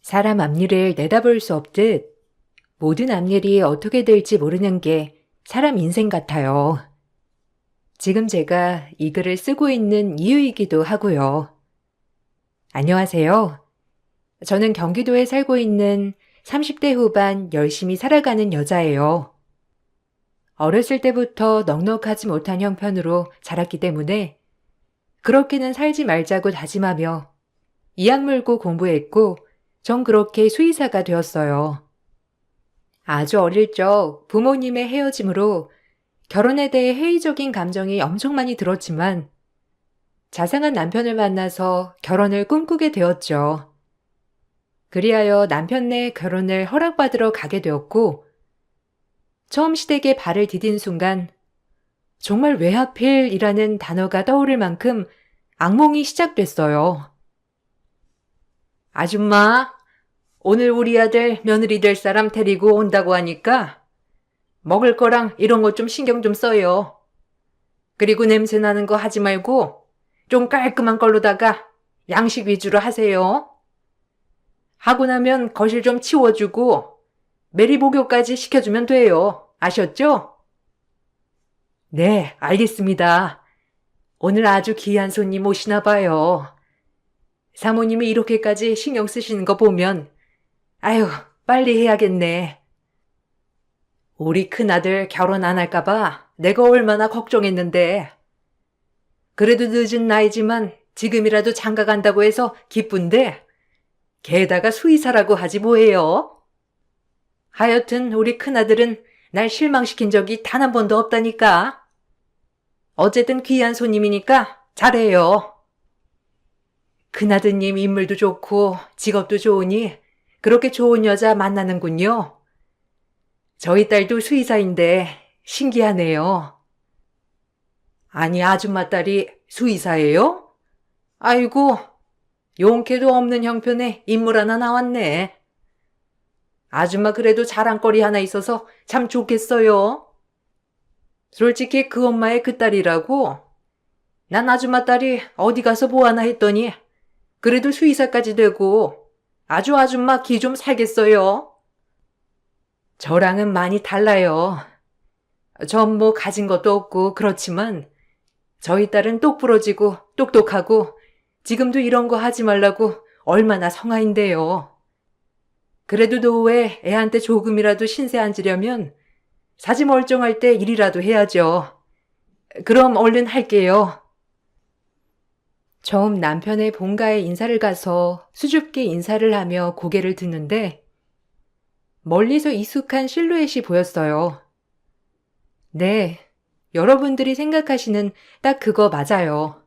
사람 앞일을 내다볼 수 없듯 모든 앞일이 어떻게 될지 모르는 게 사람 인생 같아요. 지금 제가 이 글을 쓰고 있는 이유이기도 하고요. 안녕하세요. 저는 경기도에 살고 있는 30대 후반 열심히 살아가는 여자예요. 어렸을 때부터 넉넉하지 못한 형편으로 자랐기 때문에 그렇게는 살지 말자고 다짐하며 이악 물고 공부했고 전 그렇게 수의사가 되었어요. 아주 어릴 적 부모님의 헤어짐으로 결혼에 대해 회의적인 감정이 엄청 많이 들었지만 자상한 남편을 만나서 결혼을 꿈꾸게 되었죠. 그리하여 남편네 결혼을 허락받으러 가게 되었고 처음 시댁에 발을 디딘 순간 정말 왜 하필이라는 단어가 떠오를 만큼 악몽이 시작됐어요. 아줌마, 오늘 우리 아들 며느리 될 사람 데리고 온다고 하니까 먹을 거랑 이런 거 좀 신경 좀 써요. 그리고 냄새 나는 거 하지 말고 좀 깔끔한 걸로다가 양식 위주로 하세요. 하고 나면 거실 좀 치워주고 메리 목욕까지 시켜주면 돼요. 아셨죠? 네, 알겠습니다. 오늘 아주 귀한 손님 오시나 봐요. 사모님이 이렇게까지 신경 쓰시는 거 보면 아유, 빨리 해야겠네. 우리 큰아들 결혼 안 할까봐 내가 얼마나 걱정했는데. 그래도 늦은 나이지만 지금이라도 장가 간다고 해서 기쁜데 게다가 수의사라고 하지 뭐예요. 하여튼 우리 큰아들은 날 실망시킨 적이 단 한 번도 없다니까. 어쨌든 귀한 손님이니까 잘해요. 큰아드님 인물도 좋고 직업도 좋으니 그렇게 좋은 여자 만나는군요. 저희 딸도 수의사인데 신기하네요. 아니, 아줌마 딸이 수의사예요? 아이고, 용케도 없는 형편에 인물 하나 나왔네. 아줌마 그래도 자랑거리 하나 있어서 참 좋겠어요. 솔직히 그 엄마의 그 딸이라고? 난 아줌마 딸이 어디 가서 뭐 하나 했더니 그래도 수의사까지 되고 아주 아줌마 기 좀 살겠어요. 저랑은 많이 달라요. 전 뭐 가진 것도 없고 그렇지만 저희 딸은 똑부러지고 똑똑하고 지금도 이런 거 하지 말라고 얼마나 성화인데요. 그래도 노후에 애한테 조금이라도 신세 앉으려면 사지 멀쩡할 때 일이라도 해야죠. 그럼 얼른 할게요. 처음 남편의 본가에 인사를 가서 수줍게 인사를 하며 고개를 드는데 멀리서 익숙한 실루엣이 보였어요. 네, 여러분들이 생각하시는 딱 그거 맞아요.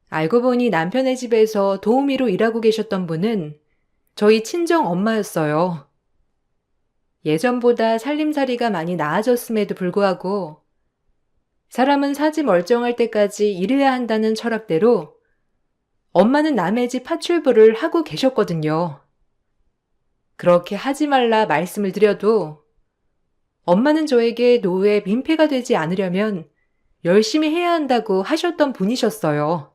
알고 보니 남편의 집에서 도우미로 일하고 계셨던 분은 저희 친정 엄마였어요. 예전보다 살림살이가 많이 나아졌음에도 불구하고 사람은 사지 멀쩡할 때까지 일해야 한다는 철학대로 엄마는 남의 집 파출부를 하고 계셨거든요. 그렇게 하지 말라 말씀을 드려도 엄마는 저에게 노후에 민폐가 되지 않으려면 열심히 해야 한다고 하셨던 분이셨어요.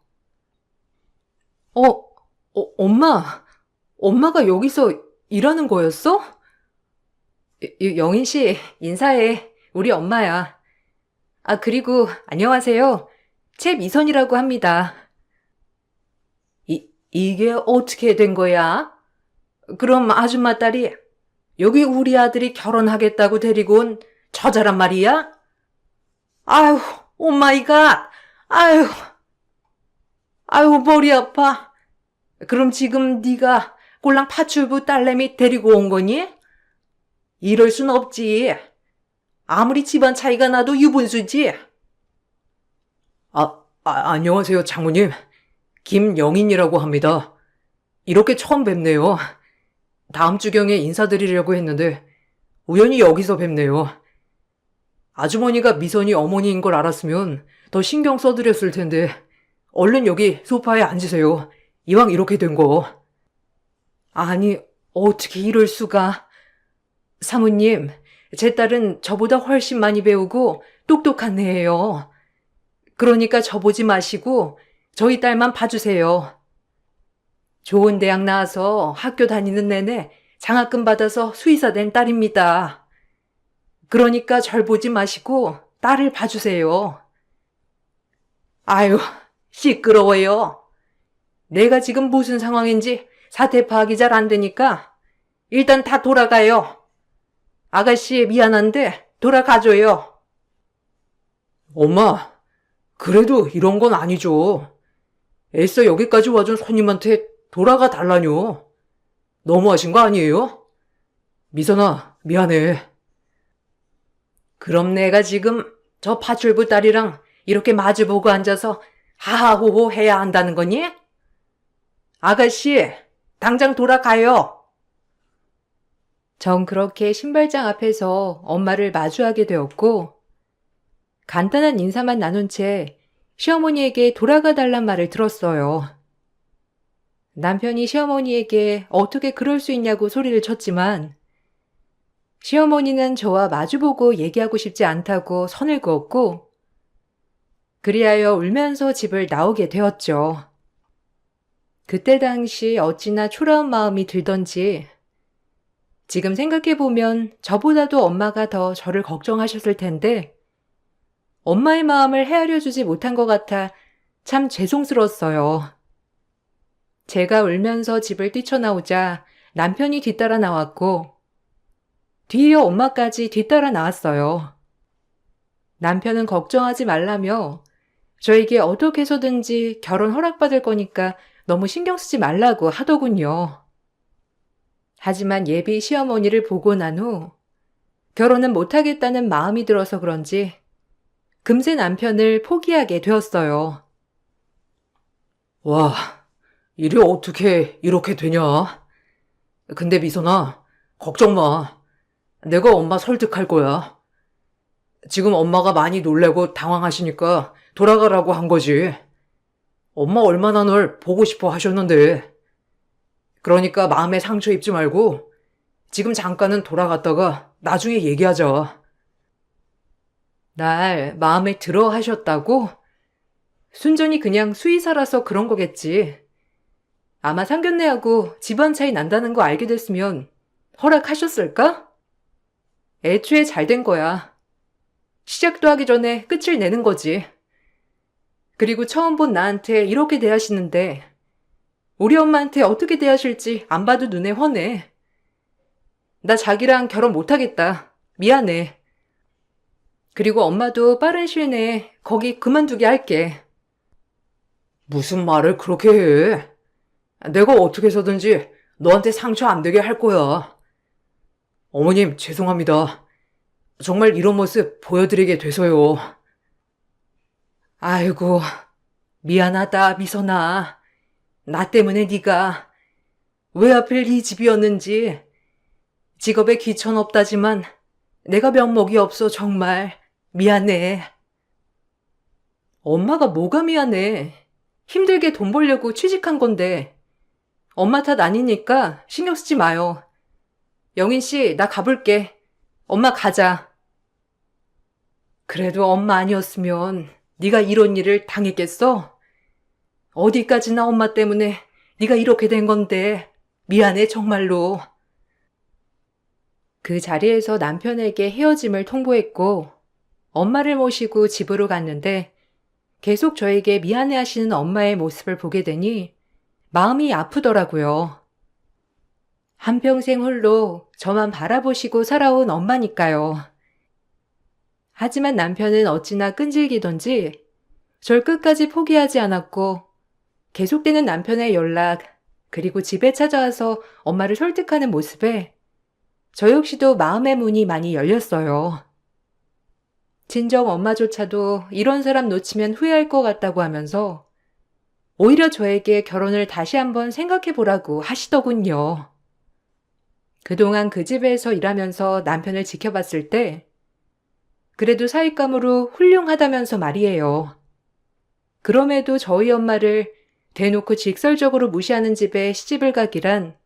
엄마가 여기서 일하는 거였어? 영인 씨, 인사해. 우리 엄마야. 아, 그리고 안녕하세요. 최미선이라고 합니다. 이게 어떻게 된 거야? 그럼 아줌마 딸이 여기 우리 아들이 결혼하겠다고 데리고 온 저자란 말이야? 아유, 오마이갓. 아유, 머리 아파. 그럼 지금 네가 꼴랑 파출부 딸내미 데리고 온 거니? 이럴 순 없지. 아무리 집안 차이가 나도 유분수지. 안녕하세요, 장모님. 김영인이라고 합니다. 이렇게 처음 뵙네요. 다음 주경에 인사드리려고 했는데 우연히 여기서 뵙네요. 아주머니가 미선이 어머니인 걸 알았으면 더 신경 써드렸을 텐데 얼른 여기 소파에 앉으세요. 이왕 이렇게 된 거. 아니, 어떻게 이럴 수가. 사모님, 제 딸은 저보다 훨씬 많이 배우고 똑똑한 애예요. 그러니까 저 보지 마시고 저희 딸만 봐주세요. 좋은 대학 나와서 학교 다니는 내내 장학금 받아서 수의사 된 딸입니다. 그러니까 절 보지 마시고 딸을 봐주세요. 아유, 시끄러워요. 내가 지금 무슨 상황인지 사태 파악이 잘 안 되니까 일단 다 돌아가요. 아가씨 미안한데 돌아가줘요. 엄마, 그래도 이런 건 아니죠. 애써 여기까지 와준 손님한테 돌아가 달라뇨. 너무하신 거 아니에요? 미선아, 미안해. 그럼 내가 지금 저 파출부 딸이랑 이렇게 마주보고 앉아서 하하호호 해야 한다는 거니? 아가씨, 당장 돌아가요. 전 그렇게 신발장 앞에서 엄마를 마주하게 되었고, 간단한 인사만 나눈 채 시어머니에게 돌아가 달란 말을 들었어요. 남편이 시어머니에게 어떻게 그럴 수 있냐고 소리를 쳤지만 시어머니는 저와 마주보고 얘기하고 싶지 않다고 선을 그었고 그리하여 울면서 집을 나오게 되었죠. 그때 당시 어찌나 초라한 마음이 들던지 지금 생각해보면 저보다도 엄마가 더 저를 걱정하셨을 텐데 엄마의 마음을 헤아려주지 못한 것 같아 참 죄송스러웠어요. 제가 울면서 집을 뛰쳐나오자 남편이 뒤따라 나왔고 뒤이어 엄마까지 뒤따라 나왔어요. 남편은 걱정하지 말라며 저에게 어떻게 해서든지 결혼 허락받을 거니까 너무 신경 쓰지 말라고 하더군요. 하지만 예비 시어머니를 보고 난 후 결혼은 못하겠다는 마음이 들어서 그런지 금세 남편을 포기하게 되었어요. 와, 일이 어떻게 이렇게 되냐? 근데 미선아, 걱정 마. 내가 엄마 설득할 거야. 지금 엄마가 많이 놀래고 당황하시니까 돌아가라고 한 거지. 엄마 얼마나 널 보고 싶어 하셨는데. 그러니까 마음에 상처 입지 말고 지금 잠깐은 돌아갔다가 나중에 얘기하자. 날 마음에 들어 하셨다고? 순전히 그냥 수의사라서 그런 거겠지. 아마 상견례하고 집안 차이 난다는 거 알게 됐으면 허락하셨을까? 애초에 잘 된 거야. 시작도 하기 전에 끝을 내는 거지. 그리고 처음 본 나한테 이렇게 대하시는데 우리 엄마한테 어떻게 대하실지 안 봐도 눈에 훤해. 나 자기랑 결혼 못하겠다. 미안해. 그리고 엄마도 빠른 시일 내에 거기 그만두게 할게. 무슨 말을 그렇게 해? 내가 어떻게 해서든지 너한테 상처 안 되게 할 거야. 어머님, 죄송합니다. 정말 이런 모습 보여드리게 돼서요. 아이고, 미안하다, 미선아. 나 때문에 네가 왜 하필 이 집이었는지. 직업에 귀천 없다지만 내가 면목이 없어 정말 미안해. 엄마가 뭐가 미안해. 힘들게 돈 벌려고 취직한 건데. 엄마 탓 아니니까 신경 쓰지 마요. 영인 씨, 나 가볼게. 엄마 가자. 그래도 엄마 아니었으면 네가 이런 일을 당했겠어? 어디까지나 엄마 때문에 네가 이렇게 된 건데 미안해 정말로. 그 자리에서 남편에게 헤어짐을 통보했고 엄마를 모시고 집으로 갔는데 계속 저에게 미안해하시는 엄마의 모습을 보게 되니 마음이 아프더라고요. 한평생 홀로 저만 바라보시고 살아온 엄마니까요. 하지만 남편은 어찌나 끈질기던지 절 끝까지 포기하지 않았고 계속되는 남편의 연락 그리고 집에 찾아와서 엄마를 설득하는 모습에 저 역시도 마음의 문이 많이 열렸어요. 친정 엄마조차도 이런 사람 놓치면 후회할 것 같다고 하면서 오히려 저에게 결혼을 다시 한번 생각해 보라고 하시더군요. 그동안 그 집에서 일하면서 남편을 지켜봤을 때 그래도 사윗감으로 훌륭하다면서 말이에요. 그럼에도 저희 엄마를 대놓고 직설적으로 무시하는 집에 시집을 가기란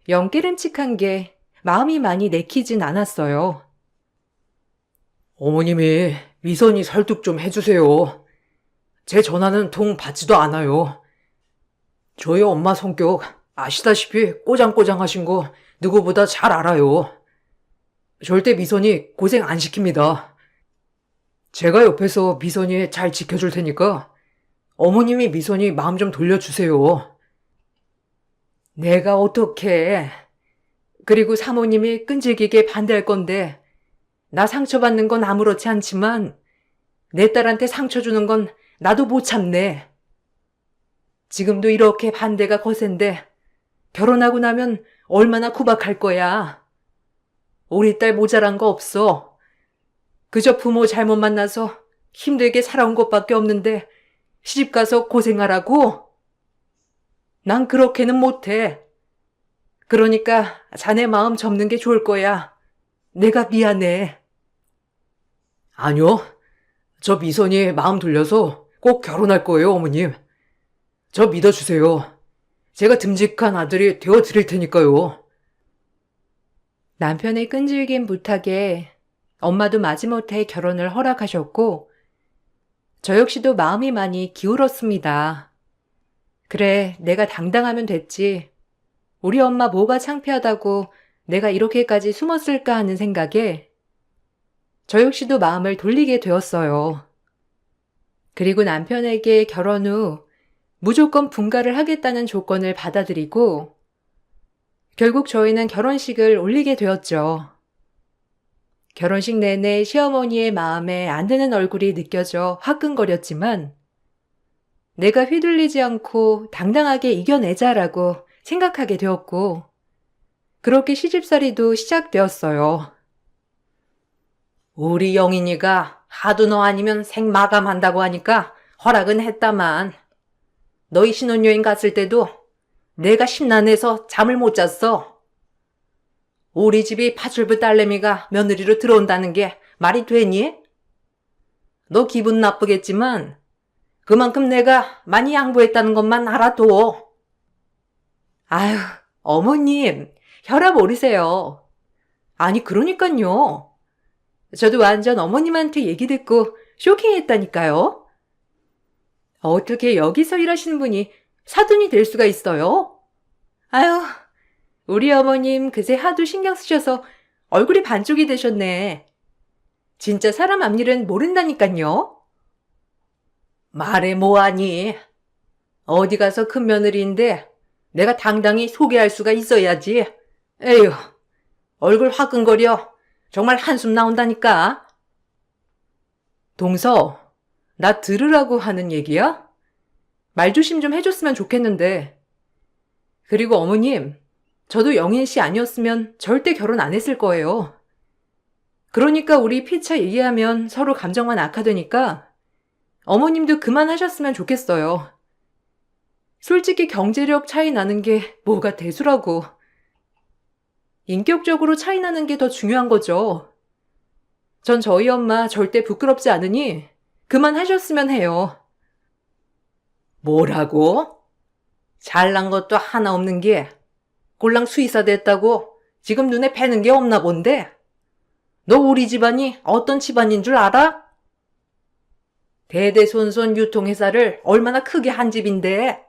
영 깨름칙한 게 마음이 많이 내키진 않았어요. 어머님이 미선이 설득 좀 해주세요. 제 전화는 통 받지도 않아요. 저희 엄마 성격 아시다시피 꼬장꼬장하신 거 누구보다 잘 알아요. 절대 미선이 고생 안 시킵니다. 제가 옆에서 미선이 잘 지켜줄 테니까 어머님이 미선이 마음 좀 돌려주세요. 내가 어떻게. 그리고 사모님이 끈질기게 반대할 건데 나 상처받는 건 아무렇지 않지만 내 딸한테 상처 주는 건 나도 못 참네. 지금도 이렇게 반대가 거센데 결혼하고 나면 얼마나 구박할 거야. 우리 딸 모자란 거 없어. 그저 부모 잘못 만나서 힘들게 살아온 것밖에 없는데 시집가서 고생하라고? 난 그렇게는 못해. 그러니까 자네 마음 접는 게 좋을 거야. 내가 미안해. 아니요. 저 미선이 마음 돌려서 꼭 결혼할 거예요, 어머님. 저 믿어주세요. 제가 듬직한 아들이 되어드릴 테니까요. 남편의 끈질긴 부탁에 엄마도 마지못해 결혼을 허락하셨고 저 역시도 마음이 많이 기울었습니다. 그래, 내가 당당하면 됐지. 우리 엄마 뭐가 창피하다고 내가 이렇게까지 숨었을까 하는 생각에 저 역시도 마음을 돌리게 되었어요. 그리고 남편에게 결혼 후 무조건 분가를 하겠다는 조건을 받아들이고 결국 저희는 결혼식을 올리게 되었죠. 결혼식 내내 시어머니의 마음에 안 드는 얼굴이 느껴져 화끈거렸지만 내가 휘둘리지 않고 당당하게 이겨내자라고 생각하게 되었고 그렇게 시집살이도 시작되었어요. 우리 영인이가 하도 너 아니면 생마감한다고 하니까 허락은 했다만 너희 신혼여행 갔을 때도 내가 심란해서 잠을 못 잤어. 우리 집이 파출부 딸내미가 며느리로 들어온다는 게 말이 되니? 너 기분 나쁘겠지만 그만큼 내가 많이 양보했다는 것만 알아둬. 아휴, 어머님, 혈압 오르세요. 아니, 그러니깐요. 저도 완전 어머님한테 얘기 듣고 쇼킹했다니까요. 어떻게 여기서 일하시는 분이 사돈이 될 수가 있어요? 아휴, 우리 어머님 그새 하도 신경 쓰셔서 얼굴이 반쪽이 되셨네. 진짜 사람 앞일은 모른다니깐요. 말해 뭐하니? 어디 가서 큰 며느리인데 내가 당당히 소개할 수가 있어야지. 에휴, 얼굴 화끈거려. 정말 한숨 나온다니까. 동서, 나 들으라고 하는 얘기야? 말조심 좀 해줬으면 좋겠는데. 그리고 어머님, 저도 영인 씨 아니었으면 절대 결혼 안 했을 거예요. 그러니까 우리 피차 얘기하면 서로 감정만 악화되니까 어머님도 그만하셨으면 좋겠어요. 솔직히 경제력 차이 나는 게 뭐가 대수라고. 인격적으로 차이 나는 게 더 중요한 거죠. 전 저희 엄마 절대 부끄럽지 않으니 그만하셨으면 해요. 뭐라고? 잘난 것도 하나 없는 게 꼴랑 수의사 됐다고 지금 눈에 뵈는 게 없나 본데? 너 우리 집안이 어떤 집안인 줄 알아? 대대손손 유통회사를 얼마나 크게 한 집인데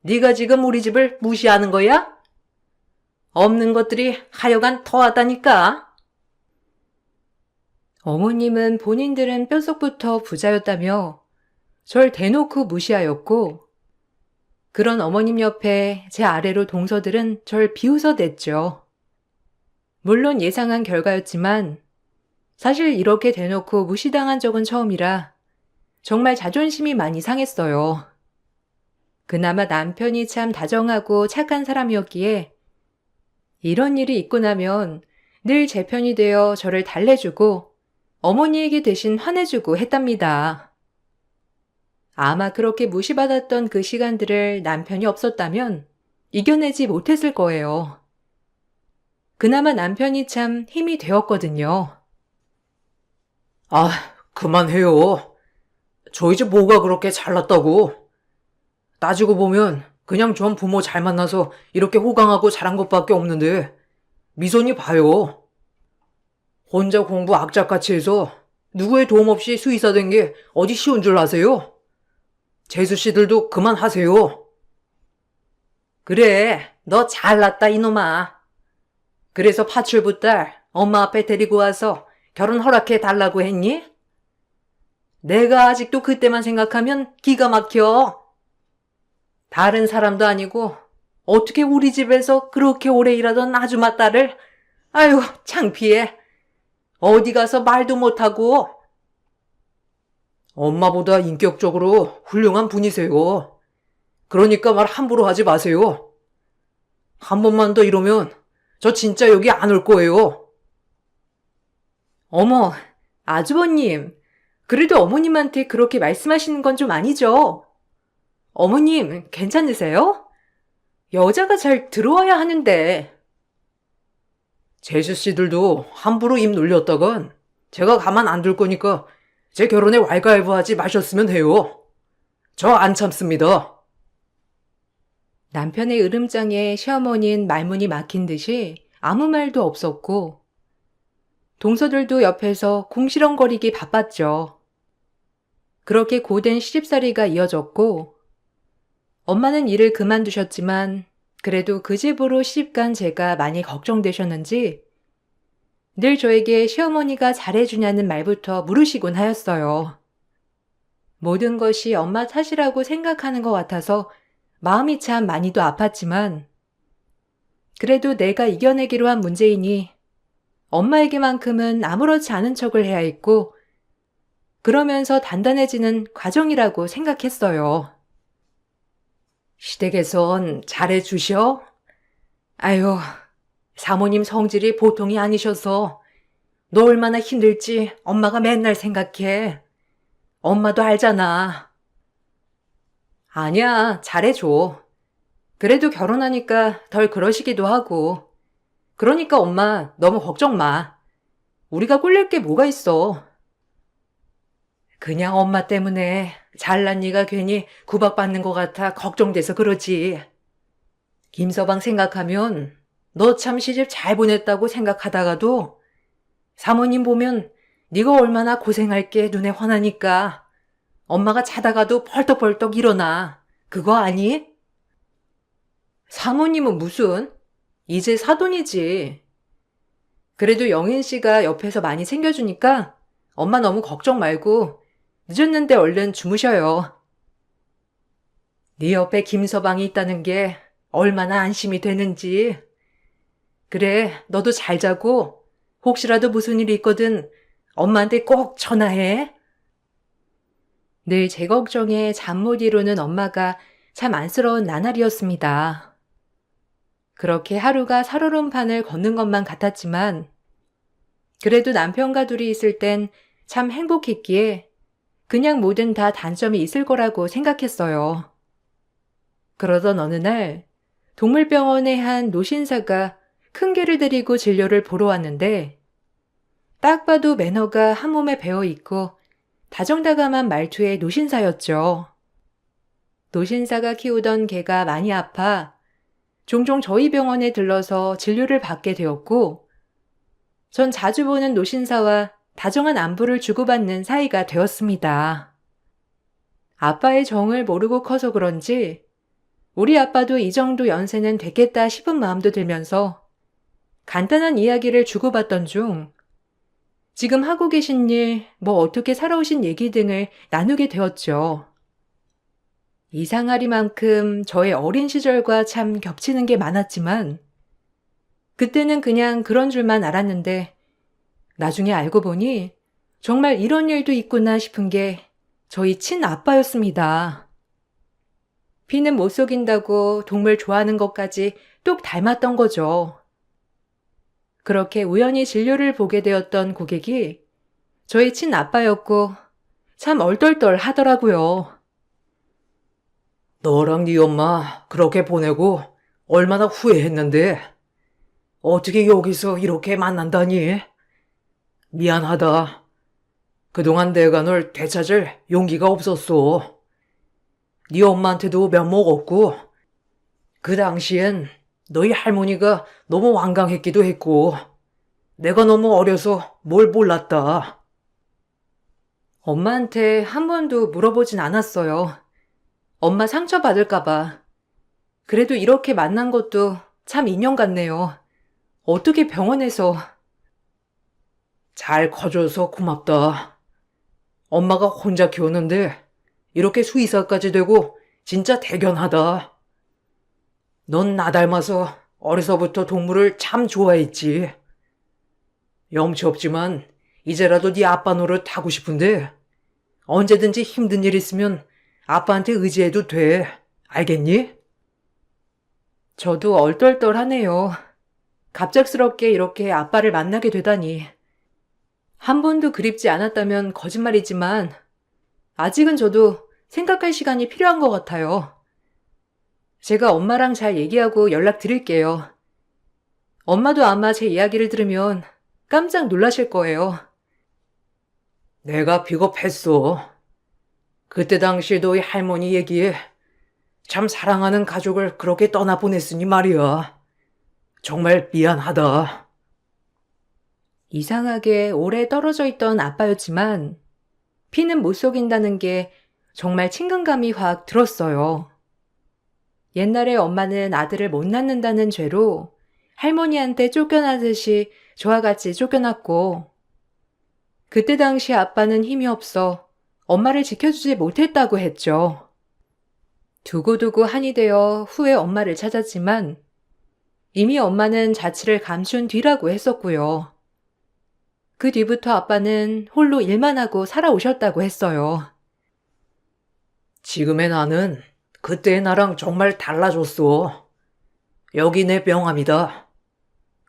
네가 지금 우리 집을 무시하는 거야? 없는 것들이 하여간 더하다니까. 어머님은 본인들은 뼛속부터 부자였다며 절 대놓고 무시하였고 그런 어머님 옆에 제 아래로 동서들은 절 비웃어댔죠. 물론 예상한 결과였지만 사실 이렇게 대놓고 무시당한 적은 처음이라 정말 자존심이 많이 상했어요. 그나마 남편이 참 다정하고 착한 사람이었기에 이런 일이 있고 나면 늘 제 편이 되어 저를 달래주고 어머니에게 대신 화내주고 했답니다. 아마 그렇게 무시받았던 그 시간들을 남편이 없었다면 이겨내지 못했을 거예요. 그나마 남편이 참 힘이 되었거든요. 아, 그만해요. 저 이제 뭐가 그렇게 잘났다고. 따지고 보면 그냥 전 부모 잘 만나서 이렇게 호강하고 자란 것밖에 없는데 미선이 봐요. 혼자 공부 악착같이 해서 누구의 도움 없이 수의사 된 게 어디 쉬운 줄 아세요? 재수 씨들도 그만하세요. 그래, 너 잘났다 이놈아. 그래서 파출부 딸 엄마 앞에 데리고 와서 결혼 허락해 달라고 했니? 내가 아직도 그때만 생각하면 기가 막혀. 다른 사람도 아니고 어떻게 우리 집에서 그렇게 오래 일하던 아줌마 딸을, 아유, 창피해. 어디 가서 말도 못하고. 엄마보다 인격적으로 훌륭한 분이세요. 그러니까 말 함부로 하지 마세요. 한 번만 더 이러면 저 진짜 여기 안 올 거예요. 어머, 아주버님. 그래도 어머님한테 그렇게 말씀하시는 건 좀 아니죠? 어머님, 괜찮으세요? 여자가 잘 들어와야 하는데. 제수 씨들도 함부로 입 놀렸다간 제가 가만 안 둘 거니까 제 결혼에 왈가왈부하지 마셨으면 해요. 저 안 참습니다. 남편의 으름장에 시어머니는 말문이 막힌 듯이 아무 말도 없었고 동서들도 옆에서 궁시렁거리기 바빴죠. 그렇게 고된 시집살이가 이어졌고 엄마는 일을 그만두셨지만 그래도 그 집으로 시집간 제가 많이 걱정되셨는지 늘 저에게 시어머니가 잘해주냐는 말부터 물으시곤 하였어요. 모든 것이 엄마 탓이라고 생각하는 것 같아서 마음이 참 많이도 아팠지만 그래도 내가 이겨내기로 한 문제이니 엄마에게만큼은 아무렇지 않은 척을 해야 했고 그러면서 단단해지는 과정이라고 생각했어요. 시댁에선 잘해주셔? 아유, 사모님 성질이 보통이 아니셔서 너 얼마나 힘들지 엄마가 맨날 생각해. 엄마도 알잖아. 아니야, 잘해줘. 그래도 결혼하니까 덜 그러시기도 하고. 그러니까 엄마 너무 걱정 마. 우리가 꿀릴 게 뭐가 있어. 그냥 엄마 때문에 잘난 네가 괜히 구박받는 것 같아 걱정돼서 그러지. 김서방 생각하면 너 참 시집 잘 보냈다고 생각하다가도 사모님 보면 네가 얼마나 고생할 게 눈에 환하니까 엄마가 자다가도 벌떡벌떡 일어나. 그거 아니? 사모님은 무슨? 이제 사돈이지. 그래도 영인 씨가 옆에서 많이 챙겨주니까 엄마 너무 걱정 말고 늦었는데 얼른 주무셔요. 네 옆에 김서방이 있다는 게 얼마나 안심이 되는지. 그래, 너도 잘 자고 혹시라도 무슨 일이 있거든 엄마한테 꼭 전화해. 늘 제 걱정에 잠 못 이루는 엄마가 참 안쓰러운 나날이었습니다. 그렇게 하루가 살얼음판을 걷는 것만 같았지만 그래도 남편과 둘이 있을 땐 참 행복했기에 그냥 뭐든 다 단점이 있을 거라고 생각했어요. 그러던 어느 날 동물병원의 한 노신사가 큰 개를 데리고 진료를 보러 왔는데 딱 봐도 매너가 한 몸에 배어있고 다정다감한 말투의 노신사였죠. 노신사가 키우던 개가 많이 아파 종종 저희 병원에 들러서 진료를 받게 되었고 전 자주 보는 노신사와 다정한 안부를 주고받는 사이가 되었습니다. 아빠의 정을 모르고 커서 그런지 우리 아빠도 이 정도 연세는 됐겠다 싶은 마음도 들면서 간단한 이야기를 주고받던 중 지금 하고 계신 일, 뭐 어떻게 살아오신 얘기 등을 나누게 되었죠. 이상하리만큼 저의 어린 시절과 참 겹치는 게 많았지만 그때는 그냥 그런 줄만 알았는데 나중에 알고 보니 정말 이런 일도 있구나 싶은 게 저희 친아빠였습니다. 피는 못 속인다고 동물 좋아하는 것까지 똑 닮았던 거죠. 그렇게 우연히 진료를 보게 되었던 고객이 저희 친아빠였고 참 얼떨떨 하더라고요. 너랑 네 엄마 그렇게 보내고 얼마나 후회했는데 어떻게 여기서 이렇게 만난다니? 미안하다. 그동안 내가 널 되찾을 용기가 없었어. 네 엄마한테도 면목 없고 그 당시엔 너희 할머니가 너무 완강했기도 했고 내가 너무 어려서 뭘 몰랐다. 엄마한테 한 번도 물어보진 않았어요. 엄마 상처받을까 봐. 그래도 이렇게 만난 것도 참 인연 같네요. 어떻게 병원에서. 잘 커줘서 고맙다. 엄마가 혼자 키웠는데 이렇게 수의사까지 되고 진짜 대견하다. 넌 나 닮아서 어려서부터 동물을 참 좋아했지. 염치 없지만 이제라도 네 아빠 노릇 하고 싶은데 언제든지 힘든 일 있으면 아빠한테 의지해도 돼. 알겠니? 저도 얼떨떨하네요. 갑작스럽게 이렇게 아빠를 만나게 되다니. 한 번도 그립지 않았다면 거짓말이지만 아직은 저도 생각할 시간이 필요한 것 같아요. 제가 엄마랑 잘 얘기하고 연락드릴게요. 엄마도 아마 제 이야기를 들으면 깜짝 놀라실 거예요. 내가 비겁했어. 그때 당시에도 이 할머니 얘기에 참 사랑하는 가족을 그렇게 떠나보냈으니 말이야. 정말 미안하다. 이상하게 오래 떨어져 있던 아빠였지만 피는 못 속인다는 게 정말 친근감이 확 들었어요. 옛날에 엄마는 아들을 못 낳는다는 죄로 할머니한테 쫓겨나듯이 저와 같이 쫓겨났고, 그때 당시 아빠는 힘이 없어 엄마를 지켜주지 못했다고 했죠. 두고두고 한이 되어 후에 엄마를 찾았지만 이미 엄마는 자취를 감춘 뒤라고 했었고요. 그 뒤부터 아빠는 홀로 일만 하고 살아오셨다고 했어요. 지금의 나는 그때의 나랑 정말 달라졌어. 여기 내 명함이다.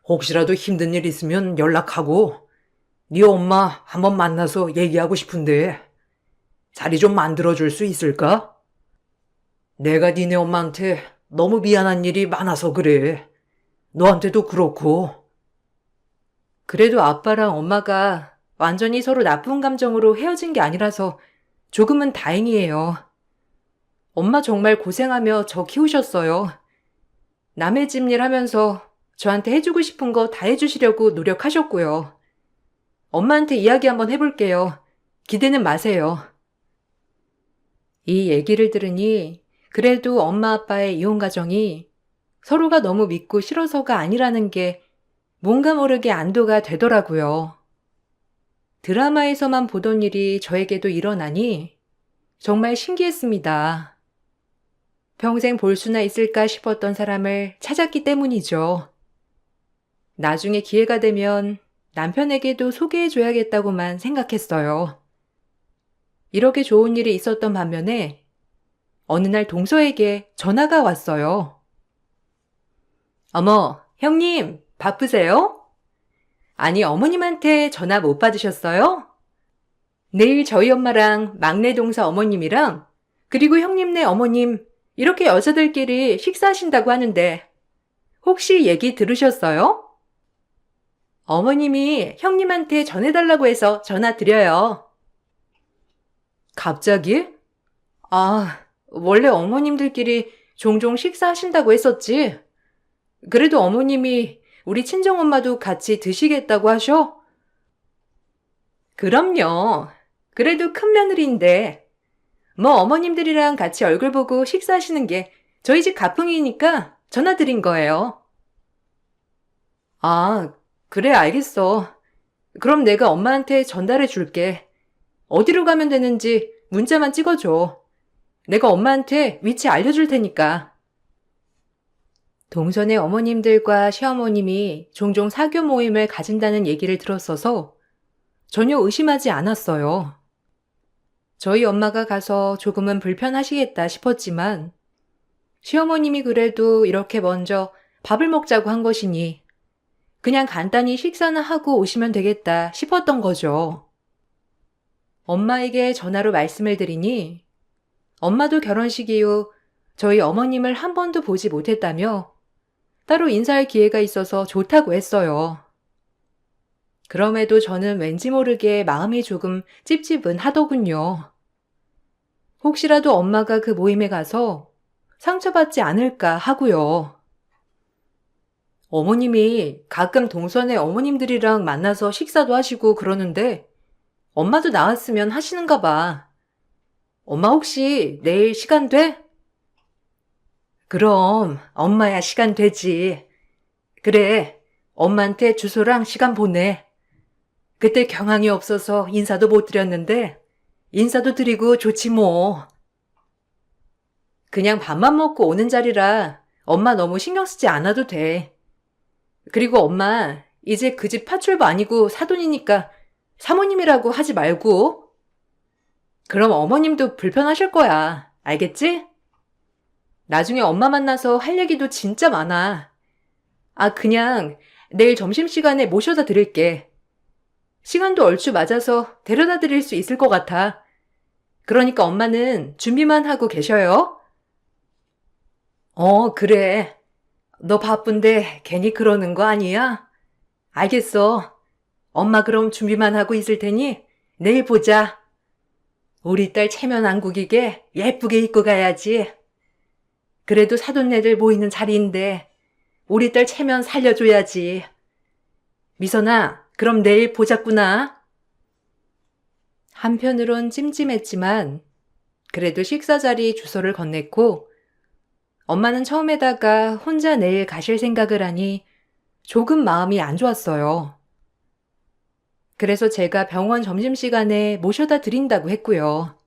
혹시라도 힘든 일 있으면 연락하고 네 엄마 한번 만나서 얘기하고 싶은데 자리 좀 만들어줄 수 있을까? 내가 니네 엄마한테 너무 미안한 일이 많아서 그래. 너한테도 그렇고. 그래도 아빠랑 엄마가 완전히 서로 나쁜 감정으로 헤어진 게 아니라서 조금은 다행이에요. 엄마 정말 고생하며 저 키우셨어요. 남의 집 일 하면서 저한테 해주고 싶은 거 다 해주시려고 노력하셨고요. 엄마한테 이야기 한번 해볼게요. 기대는 마세요. 이 얘기를 들으니 그래도 엄마 아빠의 이혼 가정이 서로가 너무 믿고 싫어서가 아니라는 게 뭔가 모르게 안도가 되더라고요. 드라마에서만 보던 일이 저에게도 일어나니 정말 신기했습니다. 평생 볼 수나 있을까 싶었던 사람을 찾았기 때문이죠. 나중에 기회가 되면 남편에게도 소개해줘야겠다고만 생각했어요. 이렇게 좋은 일이 있었던 반면에 어느 날 동서에게 전화가 왔어요. 어머, 형님, 바쁘세요? 아니, 어머님한테 전화 못 받으셨어요? 내일 저희 엄마랑 막내 동서 어머님이랑 그리고 형님네 어머님 이렇게 여자들끼리 식사하신다고 하는데 혹시 얘기 들으셨어요? 어머님이 형님한테 전해달라고 해서 전화 드려요. 갑자기? 아, 원래 어머님들끼리 종종 식사하신다고 했었지. 그래도 어머님이 우리 친정엄마도 같이 드시겠다고 하셔? 그럼요. 그래도 큰 며느리인데 뭐 어머님들이랑 같이 얼굴 보고 식사하시는 게 저희 집 가풍이니까 전화 드린 거예요. 아, 그래 알겠어. 그럼 내가 엄마한테 전달해 줄게. 어디로 가면 되는지 문자만 찍어줘. 내가 엄마한테 위치 알려줄 테니까. 동선의 어머님들과 시어머님이 종종 사교 모임을 가진다는 얘기를 들었어서 전혀 의심하지 않았어요. 저희 엄마가 가서 조금은 불편하시겠다 싶었지만 시어머님이 그래도 이렇게 먼저 밥을 먹자고 한 것이니 그냥 간단히 식사나 하고 오시면 되겠다 싶었던 거죠. 엄마에게 전화로 말씀을 드리니 엄마도 결혼식 이후 저희 어머님을 한 번도 보지 못했다며 따로 인사할 기회가 있어서 좋다고 했어요. 그럼에도 저는 왠지 모르게 마음이 조금 찝찝은 하더군요. 혹시라도 엄마가 그 모임에 가서 상처받지 않을까 하고요. 어머님이 가끔 동선의 어머님들이랑 만나서 식사도 하시고 그러는데 엄마도 나왔으면 하시는가 봐. 엄마 혹시 내일 시간 돼? 그럼 엄마야 시간 되지. 그래, 엄마한테 주소랑 시간 보내. 그때 경황이 없어서 인사도 못 드렸는데 인사도 드리고 좋지 뭐. 그냥 밥만 먹고 오는 자리라 엄마 너무 신경 쓰지 않아도 돼. 그리고 엄마 이제 그 집 파출부 아니고 사돈이니까 사모님이라고 하지 말고. 그럼 어머님도 불편하실 거야. 알겠지? 나중에 엄마 만나서 할 얘기도 진짜 많아. 아, 그냥 내일 점심시간에 모셔다 드릴게. 시간도 얼추 맞아서 데려다 드릴 수 있을 것 같아. 그러니까 엄마는 준비만 하고 계셔요. 그래. 너 바쁜데 괜히 그러는 거 아니야? 알겠어. 엄마 그럼 준비만 하고 있을 테니 내일 보자. 우리 딸 체면 안 구기게 예쁘게 입고 가야지. 그래도 사돈네들 모이는 자리인데 우리 딸 체면 살려줘야지. 미선아, 그럼 내일 보자꾸나. 한편으론 찜찜했지만 그래도 식사 자리 주소를 건넸고 엄마는 처음에다가 혼자 내일 가실 생각을 하니 조금 마음이 안 좋았어요. 그래서 제가 병원 점심시간에 모셔다 드린다고 했고요.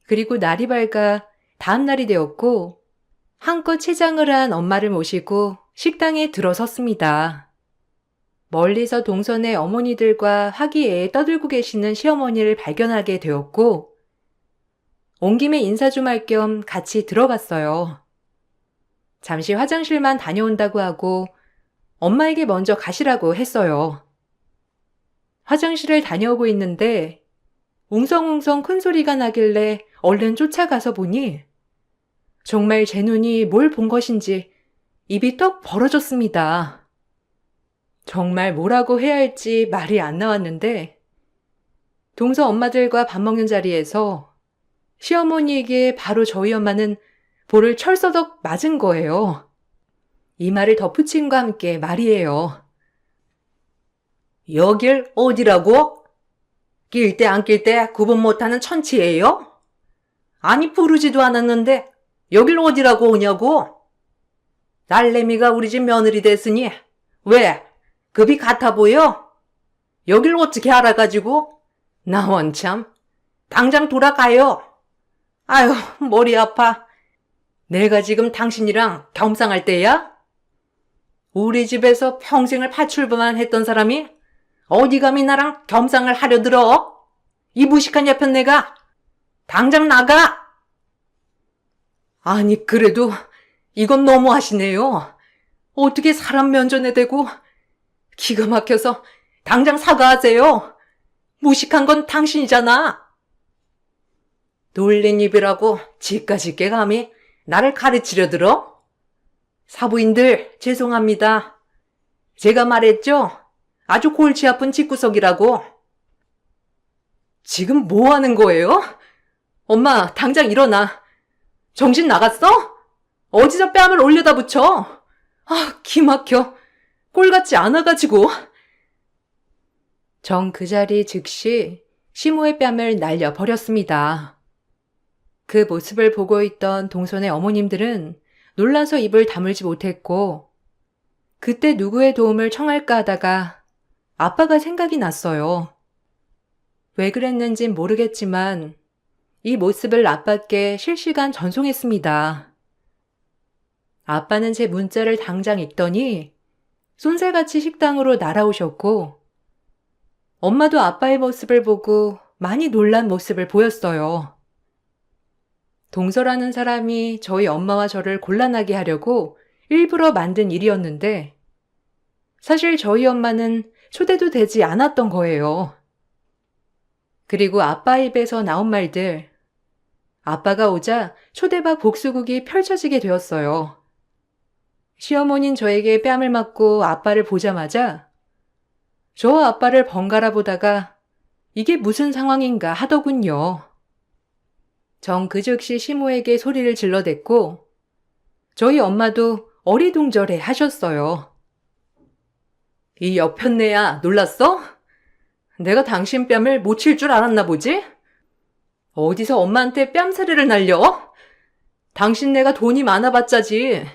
그리고 날이 밝아 다음 날이 되었고 한껏 치장을 한 엄마를 모시고 식당에 들어섰습니다. 멀리서 동선의 어머니들과 화기애애 떠들고 계시는 시어머니를 발견하게 되었고 온 김에 인사 좀 할 겸 같이 들어갔어요. 잠시 화장실만 다녀온다고 하고 엄마에게 먼저 가시라고 했어요. 화장실을 다녀오고 있는데 웅성웅성 큰 소리가 나길래 얼른 쫓아가서 보니 정말 제 눈이 뭘 본 것인지 입이 떡 벌어졌습니다. 정말 뭐라고 해야 할지 말이 안 나왔는데 동서 엄마들과 밥 먹는 자리에서 시어머니에게 바로 저희 엄마는 볼을 철서덕 맞은 거예요. 이 말을 덧붙임과 함께 말이에요. 여길 어디라고? 낄 때 안 낄 때 구분 못하는 천치예요? 아니 부르지도 않았는데 여길 어디라고 오냐고? 딸내미가 우리 집 며느리 됐으니 왜? 급이 같아 보여? 여길 어떻게 알아가지고? 나 원참 당장 돌아가요. 아유 머리 아파. 내가 지금 당신이랑 겸상할 때야? 우리 집에서 평생을 파출부만 했던 사람이 어디 감히 나랑 겸상을 하려 들어? 이 무식한 여편네가 당장 나가! 아니 그래도 이건 너무하시네요. 어떻게 사람 면전에 대고 기가 막혀서 당장 사과하세요. 무식한 건 당신이잖아. 놀린 입이라고 지까지 깨감히 나를 가르치려 들어? 사부인들 죄송합니다. 제가 말했죠? 아주 골치 아픈 집구석이라고. 지금 뭐 하는 거예요? 엄마 당장 일어나. 정신 나갔어? 어디서 뺨을 올려다 붙여? 아, 기막혀. 꼴같지 않아가지고. 정 그 자리 즉시 시모의 뺨을 날려버렸습니다. 그 모습을 보고 있던 동선의 어머님들은 놀라서 입을 다물지 못했고 그때 누구의 도움을 청할까 하다가 아빠가 생각이 났어요. 왜 그랬는진 모르겠지만 이 모습을 아빠께 실시간 전송했습니다. 아빠는 제 문자를 당장 읽더니 쏜살같이 식당으로 날아오셨고 엄마도 아빠의 모습을 보고 많이 놀란 모습을 보였어요. 동서라는 사람이 저희 엄마와 저를 곤란하게 하려고 일부러 만든 일이었는데 사실 저희 엄마는 초대도 되지 않았던 거예요. 그리고 아빠 입에서 나온 말들, 아빠가 오자 초대박 복수국이 펼쳐지게 되었어요. 시어머니는 저에게 뺨을 맞고 아빠를 보자마자 저와 아빠를 번갈아 보다가 이게 무슨 상황인가 하더군요. 정 그 즉시 시모에게 소리를 질러댔고 저희 엄마도 어리둥절해 하셨어요. 이 여편네야 놀랐어? 내가 당신 뺨을 못 칠 줄 알았나 보지? 어디서 엄마한테 뺨사리를 날려? 당신네가 돈이 많아봤자지.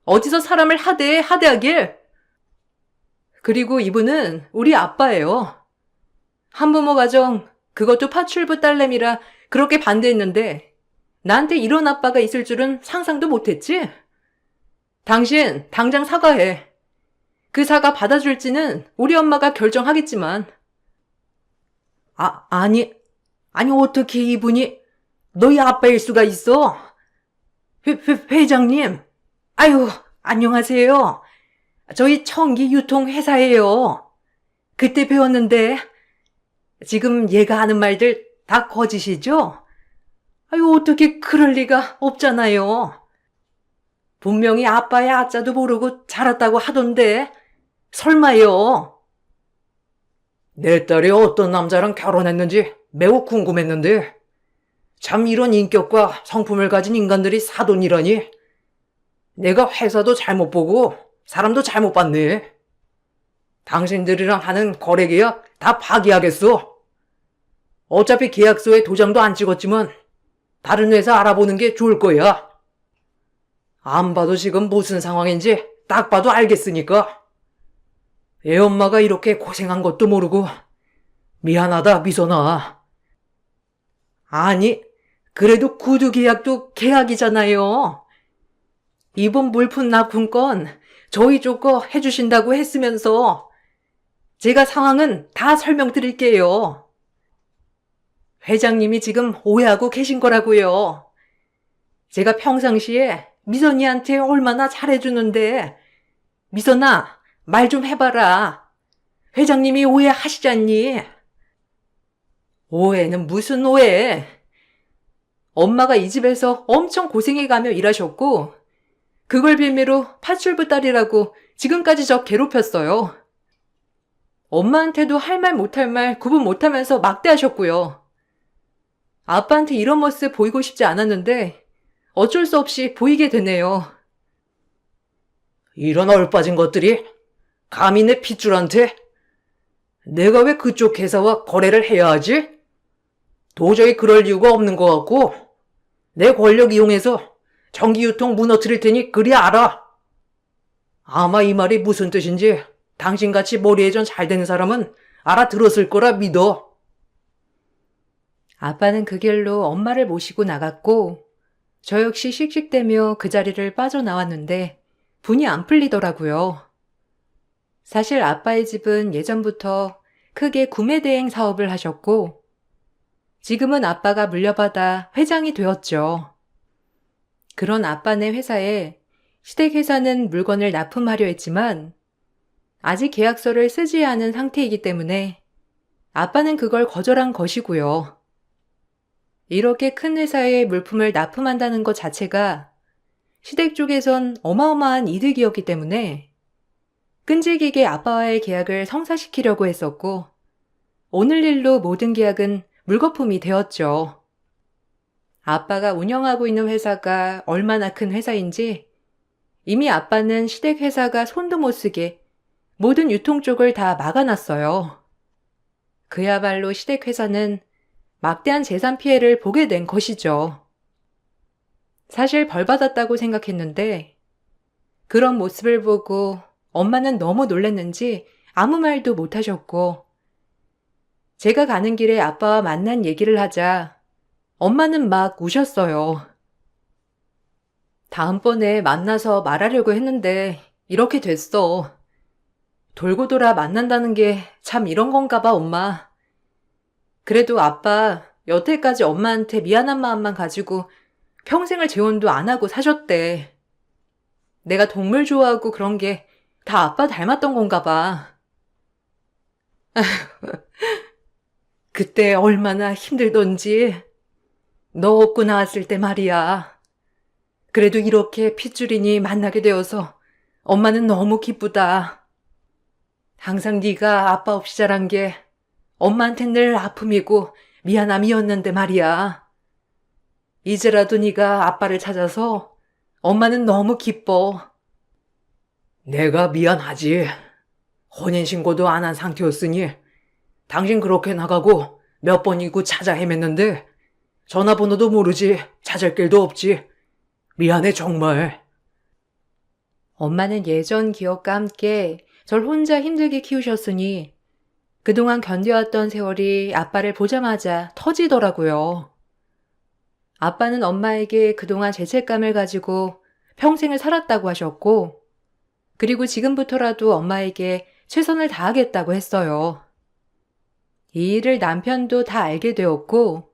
어디서 사람을 하대하길. 그리고 이분은 우리 아빠예요. 한부모 가정, 그것도 파출부 딸내미라 그렇게 반대했는데 나한테 이런 아빠가 있을 줄은 상상도 못했지? 당신 당장 사과해. 그 사과 받아줄지는 우리 엄마가 결정하겠지만. 아니 어떻게 이분이 너희 아빠일 수가 있어? 회장님. 아유, 안녕하세요. 저희 청기 유통회사예요. 그때 배웠는데 지금 얘가 하는 말들 다 거짓이죠? 아유, 어떻게 그럴 리가 없잖아요. 분명히 아빠의 아자도 모르고 자랐다고 하던데 설마요. 내 딸이 어떤 남자랑 결혼했는지 매우 궁금했는데 참 이런 인격과 성품을 가진 인간들이 사돈이라니. 내가 회사도 잘못 보고 사람도 잘못 봤네. 당신들이랑 하는 거래 계약 다 파기하겠어. 어차피 계약서에 도장도 안 찍었지만 다른 회사 알아보는 게 좋을 거야. 안 봐도 지금 무슨 상황인지 딱 봐도 알겠으니까. 애 엄마가 이렇게 고생한 것도 모르고 미안하다, 미선아. 아니, 그래도 구두 계약도 계약이잖아요. 이번 물품 납품 건 저희 쪽 거 해주신다고 했으면서 제가 상황은 다 설명드릴게요. 회장님이 지금 오해하고 계신 거라고요. 제가 평상시에 미선이한테 얼마나 잘해주는데 미선아, 말 좀 해봐라. 회장님이 오해하시잖니. 오해는 무슨 오해. 엄마가 이 집에서 엄청 고생해가며 일하셨고 그걸 빌미로 파출부 딸이라고 지금까지 저 괴롭혔어요. 엄마한테도 할 말 못할 말 구분 못하면서 막대하셨고요. 아빠한테 이런 모습 보이고 싶지 않았는데 어쩔 수 없이 보이게 되네요. 이런 얼빠진 것들이 감히 내 핏줄한테? 내가 왜 그쪽 회사와 거래를 해야 하지? 도저히 그럴 이유가 없는 것 같고 내 권력 이용해서 전기유통 무너뜨릴 테니 그리 알아. 아마 이 말이 무슨 뜻인지 당신같이 머리에 전 잘 되는 사람은 알아들었을 거라 믿어. 아빠는 그 길로 엄마를 모시고 나갔고 저 역시 씩씩대며 그 자리를 빠져나왔는데 분이 안 풀리더라고요. 사실 아빠의 집은 예전부터 크게 구매대행 사업을 하셨고 지금은 아빠가 물려받아 회장이 되었죠. 그런 아빠네 회사에 시댁회사는 물건을 납품하려 했지만 아직 계약서를 쓰지 않은 상태이기 때문에 아빠는 그걸 거절한 것이고요. 이렇게 큰 회사에 물품을 납품한다는 것 자체가 시댁 쪽에선 어마어마한 이득이었기 때문에 끈질기게 아빠와의 계약을 성사시키려고 했었고 오늘 일로 모든 계약은 물거품이 되었죠. 아빠가 운영하고 있는 회사가 얼마나 큰 회사인지 이미 아빠는 시댁 회사가 손도 못 쓰게 모든 유통 쪽을 다 막아놨어요. 그야말로 시댁 회사는 막대한 재산 피해를 보게 된 것이죠. 사실 벌 받았다고 생각했는데 그런 모습을 보고 엄마는 너무 놀랐는지 아무 말도 못 하셨고 제가 가는 길에 아빠와 만난 얘기를 하자 엄마는 막 우셨어요. 다음번에 만나서 말하려고 했는데 이렇게 됐어. 돌고 돌아 만난다는 게 참 이런 건가 봐, 엄마. 그래도 아빠 여태까지 엄마한테 미안한 마음만 가지고 평생을 재혼도 안 하고 사셨대. 내가 동물 좋아하고 그런 게 다 아빠 닮았던 건가 봐. 그때 얼마나 힘들던지. 너 업고 나왔을 때 말이야. 그래도 이렇게 핏줄이니 만나게 되어서 엄마는 너무 기쁘다. 항상 네가 아빠 없이 자란 게 엄마한텐 늘 아픔이고 미안함이었는데 말이야. 이제라도 네가 아빠를 찾아서 엄마는 너무 기뻐. 내가 미안하지. 혼인신고도 안 한 상태였으니 당신 그렇게 나가고 몇 번이고 찾아 헤맸는데 전화번호도 모르지 찾을 길도 없지. 미안해, 정말. 엄마는 예전 기억과 함께 절 혼자 힘들게 키우셨으니 그동안 견뎌왔던 세월이 아빠를 보자마자 터지더라고요. 아빠는 엄마에게 그동안 죄책감을 가지고 평생을 살았다고 하셨고, 그리고 지금부터라도 엄마에게 최선을 다하겠다고 했어요. 이 일을 남편도 다 알게 되었고,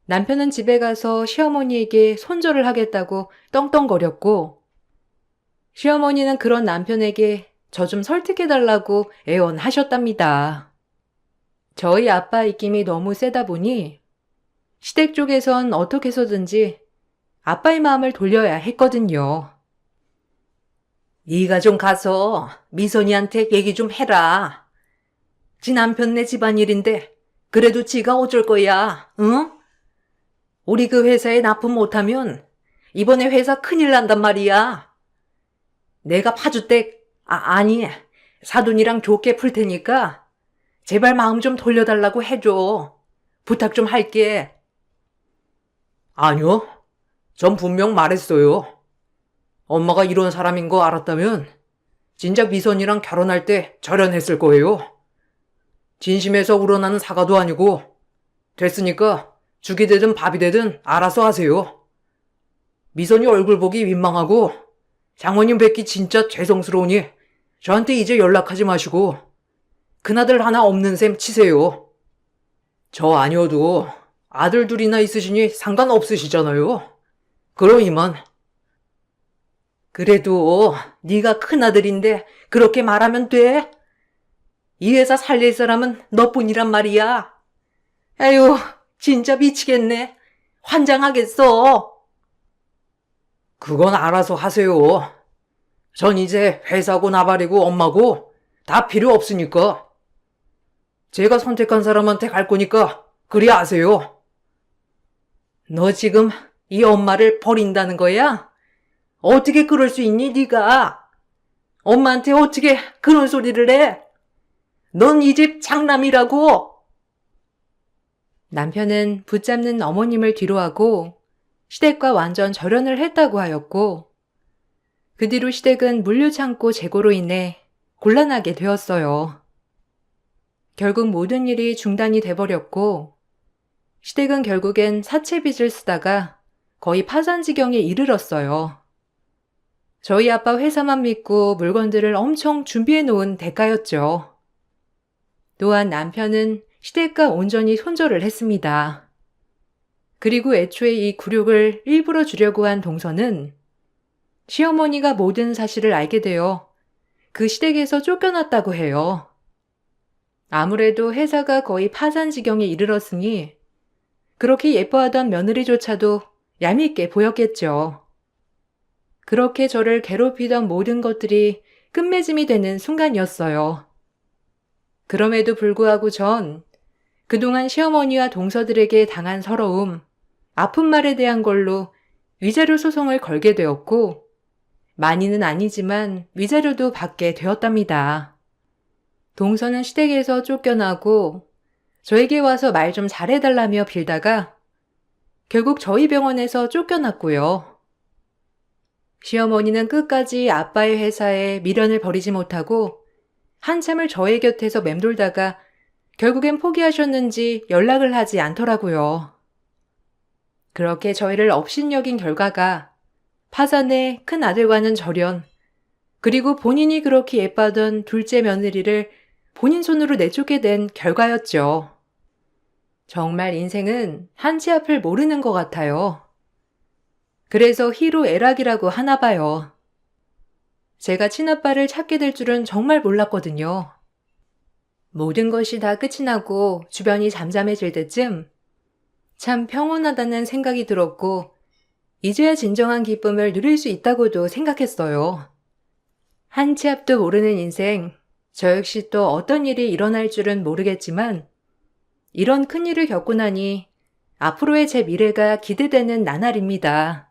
남편은 집에 가서 시어머니에게 손절을 하겠다고 떵떵거렸고, 시어머니는 그런 남편에게 저 좀 설득해달라고 애원하셨답니다. 저희 아빠 입김이 너무 세다 보니 시댁 쪽에선 어떻게 해서든지 아빠의 마음을 돌려야 했거든요. 네가 좀 가서 미선이한테 얘기 좀 해라. 지 남편네 집안일인데 그래도 지가 어쩔 거야, 응? 우리 그 회사에 납품 못하면 이번에 회사 큰일 난단 말이야. 내가 파주댁, 아니, 사돈이랑 좋게 풀 테니까 제발 마음 좀 돌려달라고 해줘. 부탁 좀 할게. 아니요. 전 분명 말했어요. 엄마가 이런 사람인 거 알았다면 진작 미선이랑 결혼할 때 절연했을 거예요. 진심에서 우러나는 사과도 아니고 됐으니까 죽이 되든 밥이 되든 알아서 하세요. 미선이 얼굴 보기 민망하고 장모님 뵙기 진짜 죄송스러우니 저한테 이제 연락하지 마시고 큰아들 하나 없는 셈 치세요. 저 아니어도 아들 둘이나 있으시니 상관없으시잖아요. 그럼 이만. 그래도 네가 큰아들인데 그렇게 말하면 돼? 이 회사 살릴 사람은 너뿐이란 말이야. 에휴, 진짜 미치겠네. 환장하겠어. 그건 알아서 하세요. 전 이제 회사고 나발이고 엄마고 다 필요 없으니까. 제가 선택한 사람한테 갈 거니까 그리 아세요. 너 지금 이 엄마를 버린다는 거야? 어떻게 그럴 수 있니, 네가? 엄마한테 어떻게 그런 소리를 해? 넌 이 집 장남이라고. 남편은 붙잡는 어머님을 뒤로하고 시댁과 완전 절연을 했다고 하였고, 그 뒤로 시댁은 물류창고 재고로 인해 곤란하게 되었어요. 결국 모든 일이 중단이 돼버렸고, 시댁은 결국엔 사채빚을 쓰다가 거의 파산 지경에 이르렀어요. 저희 아빠 회사만 믿고 물건들을 엄청 준비해 놓은 대가였죠. 또한 남편은 시댁과 온전히 손절을 했습니다. 그리고 애초에 이 굴욕을 일부러 주려고 한 동서는 시어머니가 모든 사실을 알게 되어 그 시댁에서 쫓겨났다고 해요. 아무래도 회사가 거의 파산 지경에 이르렀으니 그렇게 예뻐하던 며느리조차도 얄밉게 보였겠죠. 그렇게 저를 괴롭히던 모든 것들이 끝맺음이 되는 순간이었어요. 그럼에도 불구하고 전 그동안 시어머니와 동서들에게 당한 서러움, 아픈 말에 대한 걸로 위자료 소송을 걸게 되었고, 많이는 아니지만 위자료도 받게 되었답니다. 동서는 시댁에서 쫓겨나고 저에게 와서 말 좀 잘해달라며 빌다가 결국 저희 병원에서 쫓겨났고요. 시어머니는 끝까지 아빠의 회사에 미련을 버리지 못하고 한참을 저의 곁에서 맴돌다가 결국엔 포기하셨는지 연락을 하지 않더라고요. 그렇게 저희를 업신여긴 결과가 파산에 큰 아들과는 절연, 그리고 본인이 그렇게 예뻐하던 둘째 며느리를 본인 손으로 내쫓게 된 결과였죠. 정말 인생은 한치 앞을 모르는 것 같아요. 그래서 희로애락이라고 하나 봐요. 제가 친아빠를 찾게 될 줄은 정말 몰랐거든요. 모든 것이 다 끝이 나고 주변이 잠잠해질 때쯤 참 평온하다는 생각이 들었고 이제야 진정한 기쁨을 누릴 수 있다고도 생각했어요. 한치 앞도 모르는 인생, 저 역시 또 어떤 일이 일어날 줄은 모르겠지만 이런 큰일을 겪고 나니 앞으로의 제 미래가 기대되는 나날입니다.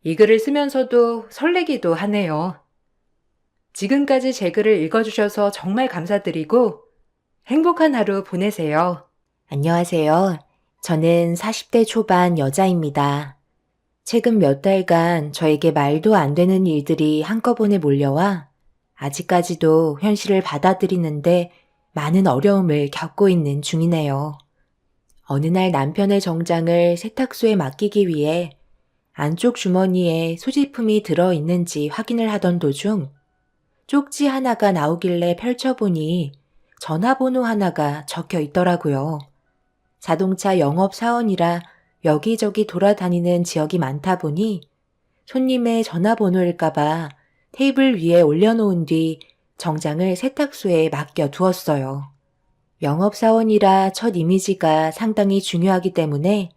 이 글을 쓰면서도 설레기도 하네요. 지금까지 제 글을 읽어주셔서 정말 감사드리고 행복한 하루 보내세요. 안녕하세요. 저는 40대 초반 여자입니다. 최근 몇 달간 저에게 말도 안 되는 일들이 한꺼번에 몰려와 아직까지도 현실을 받아들이는데 많은 어려움을 겪고 있는 중이네요. 어느 날 남편의 정장을 세탁소에 맡기기 위해 안쪽 주머니에 소지품이 들어있는지 확인을 하던 도중 쪽지 하나가 나오길래 펼쳐보니 전화번호 하나가 적혀 있더라고요. 자동차 영업사원이라 여기저기 돌아다니는 지역이 많다 보니 손님의 전화번호일까봐 테이블 위에 올려놓은 뒤 정장을 세탁소에 맡겨 두었어요. 영업사원이라 첫 이미지가 상당히 중요하기 때문에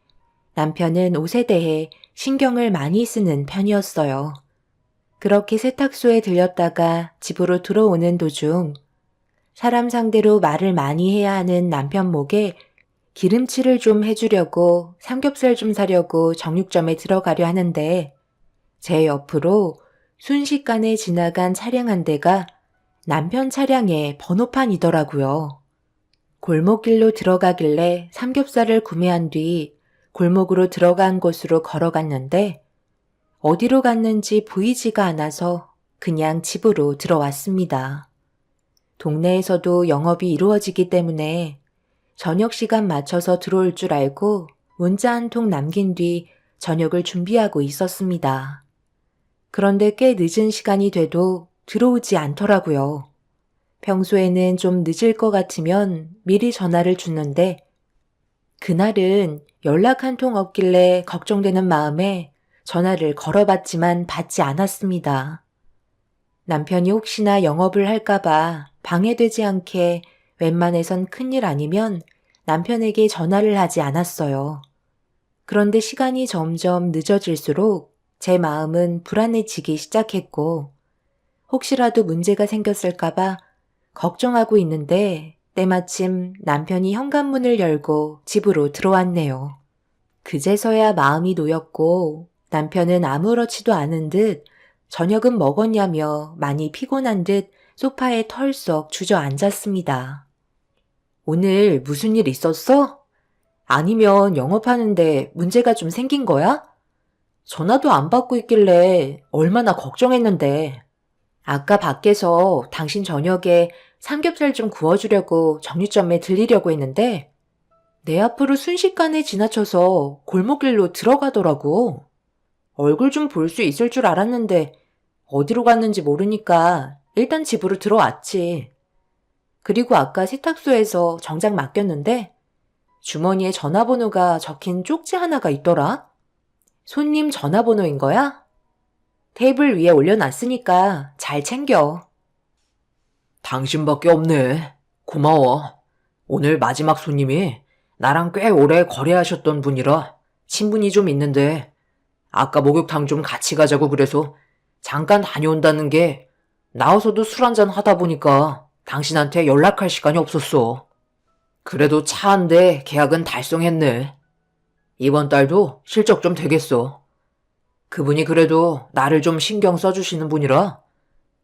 남편은 옷에 대해 신경을 많이 쓰는 편이었어요. 그렇게 세탁소에 들렸다가 집으로 들어오는 도중 사람 상대로 말을 많이 해야 하는 남편 목에 기름칠을 좀 해주려고 삼겹살 좀 사려고 정육점에 들어가려 하는데 제 옆으로 순식간에 지나간 차량 한 대가 남편 차량의 번호판이더라고요. 골목길로 들어가길래 삼겹살을 구매한 뒤 골목으로 들어간 곳으로 걸어갔는데 어디로 갔는지 보이지가 않아서 그냥 집으로 들어왔습니다. 동네에서도 영업이 이루어지기 때문에 저녁 시간 맞춰서 들어올 줄 알고 문자 한 통 남긴 뒤 저녁을 준비하고 있었습니다. 그런데 꽤 늦은 시간이 돼도 들어오지 않더라고요. 평소에는 좀 늦을 것 같으면 미리 전화를 주는데 그날은 연락 한 통 없길래 걱정되는 마음에 전화를 걸어봤지만 받지 않았습니다. 남편이 혹시나 영업을 할까봐 방해되지 않게 웬만해선 큰일 아니면 남편에게 전화를 하지 않았어요. 그런데 시간이 점점 늦어질수록 제 마음은 불안해지기 시작했고 혹시라도 문제가 생겼을까봐 걱정하고 있는데 때마침 남편이 현관문을 열고 집으로 들어왔네요. 그제서야 마음이 놓였고 남편은 아무렇지도 않은 듯 저녁은 먹었냐며 많이 피곤한 듯 소파에 털썩 주저앉았습니다. 오늘 무슨 일 있었어? 아니면 영업하는데 문제가 좀 생긴 거야? 전화도 안 받고 있길래 얼마나 걱정했는데. 아까 밖에서 당신 저녁에 삼겹살 좀 구워주려고 정육점에 들리려고 했는데 내 앞으로 순식간에 지나쳐서 골목길로 들어가더라고. 얼굴 좀 볼 수 있을 줄 알았는데 어디로 갔는지 모르니까 일단 집으로 들어왔지. 그리고 아까 세탁소에서 정장 맡겼는데 주머니에 전화번호가 적힌 쪽지 하나가 있더라. 손님 전화번호인 거야? 테이블 위에 올려놨으니까 잘 챙겨. 당신밖에 없네. 고마워. 오늘 마지막 손님이 나랑 꽤 오래 거래하셨던 분이라 친분이 좀 있는데 아까 목욕탕 좀 같이 가자고 그래서 잠깐 다녀온다는 게 나와서도 술 한잔 하다 보니까 당신한테 연락할 시간이 없었어. 그래도 차 한 대 계약은 달성했네. 이번 달도 실적 좀 되겠어. 그분이 그래도 나를 좀 신경 써주시는 분이라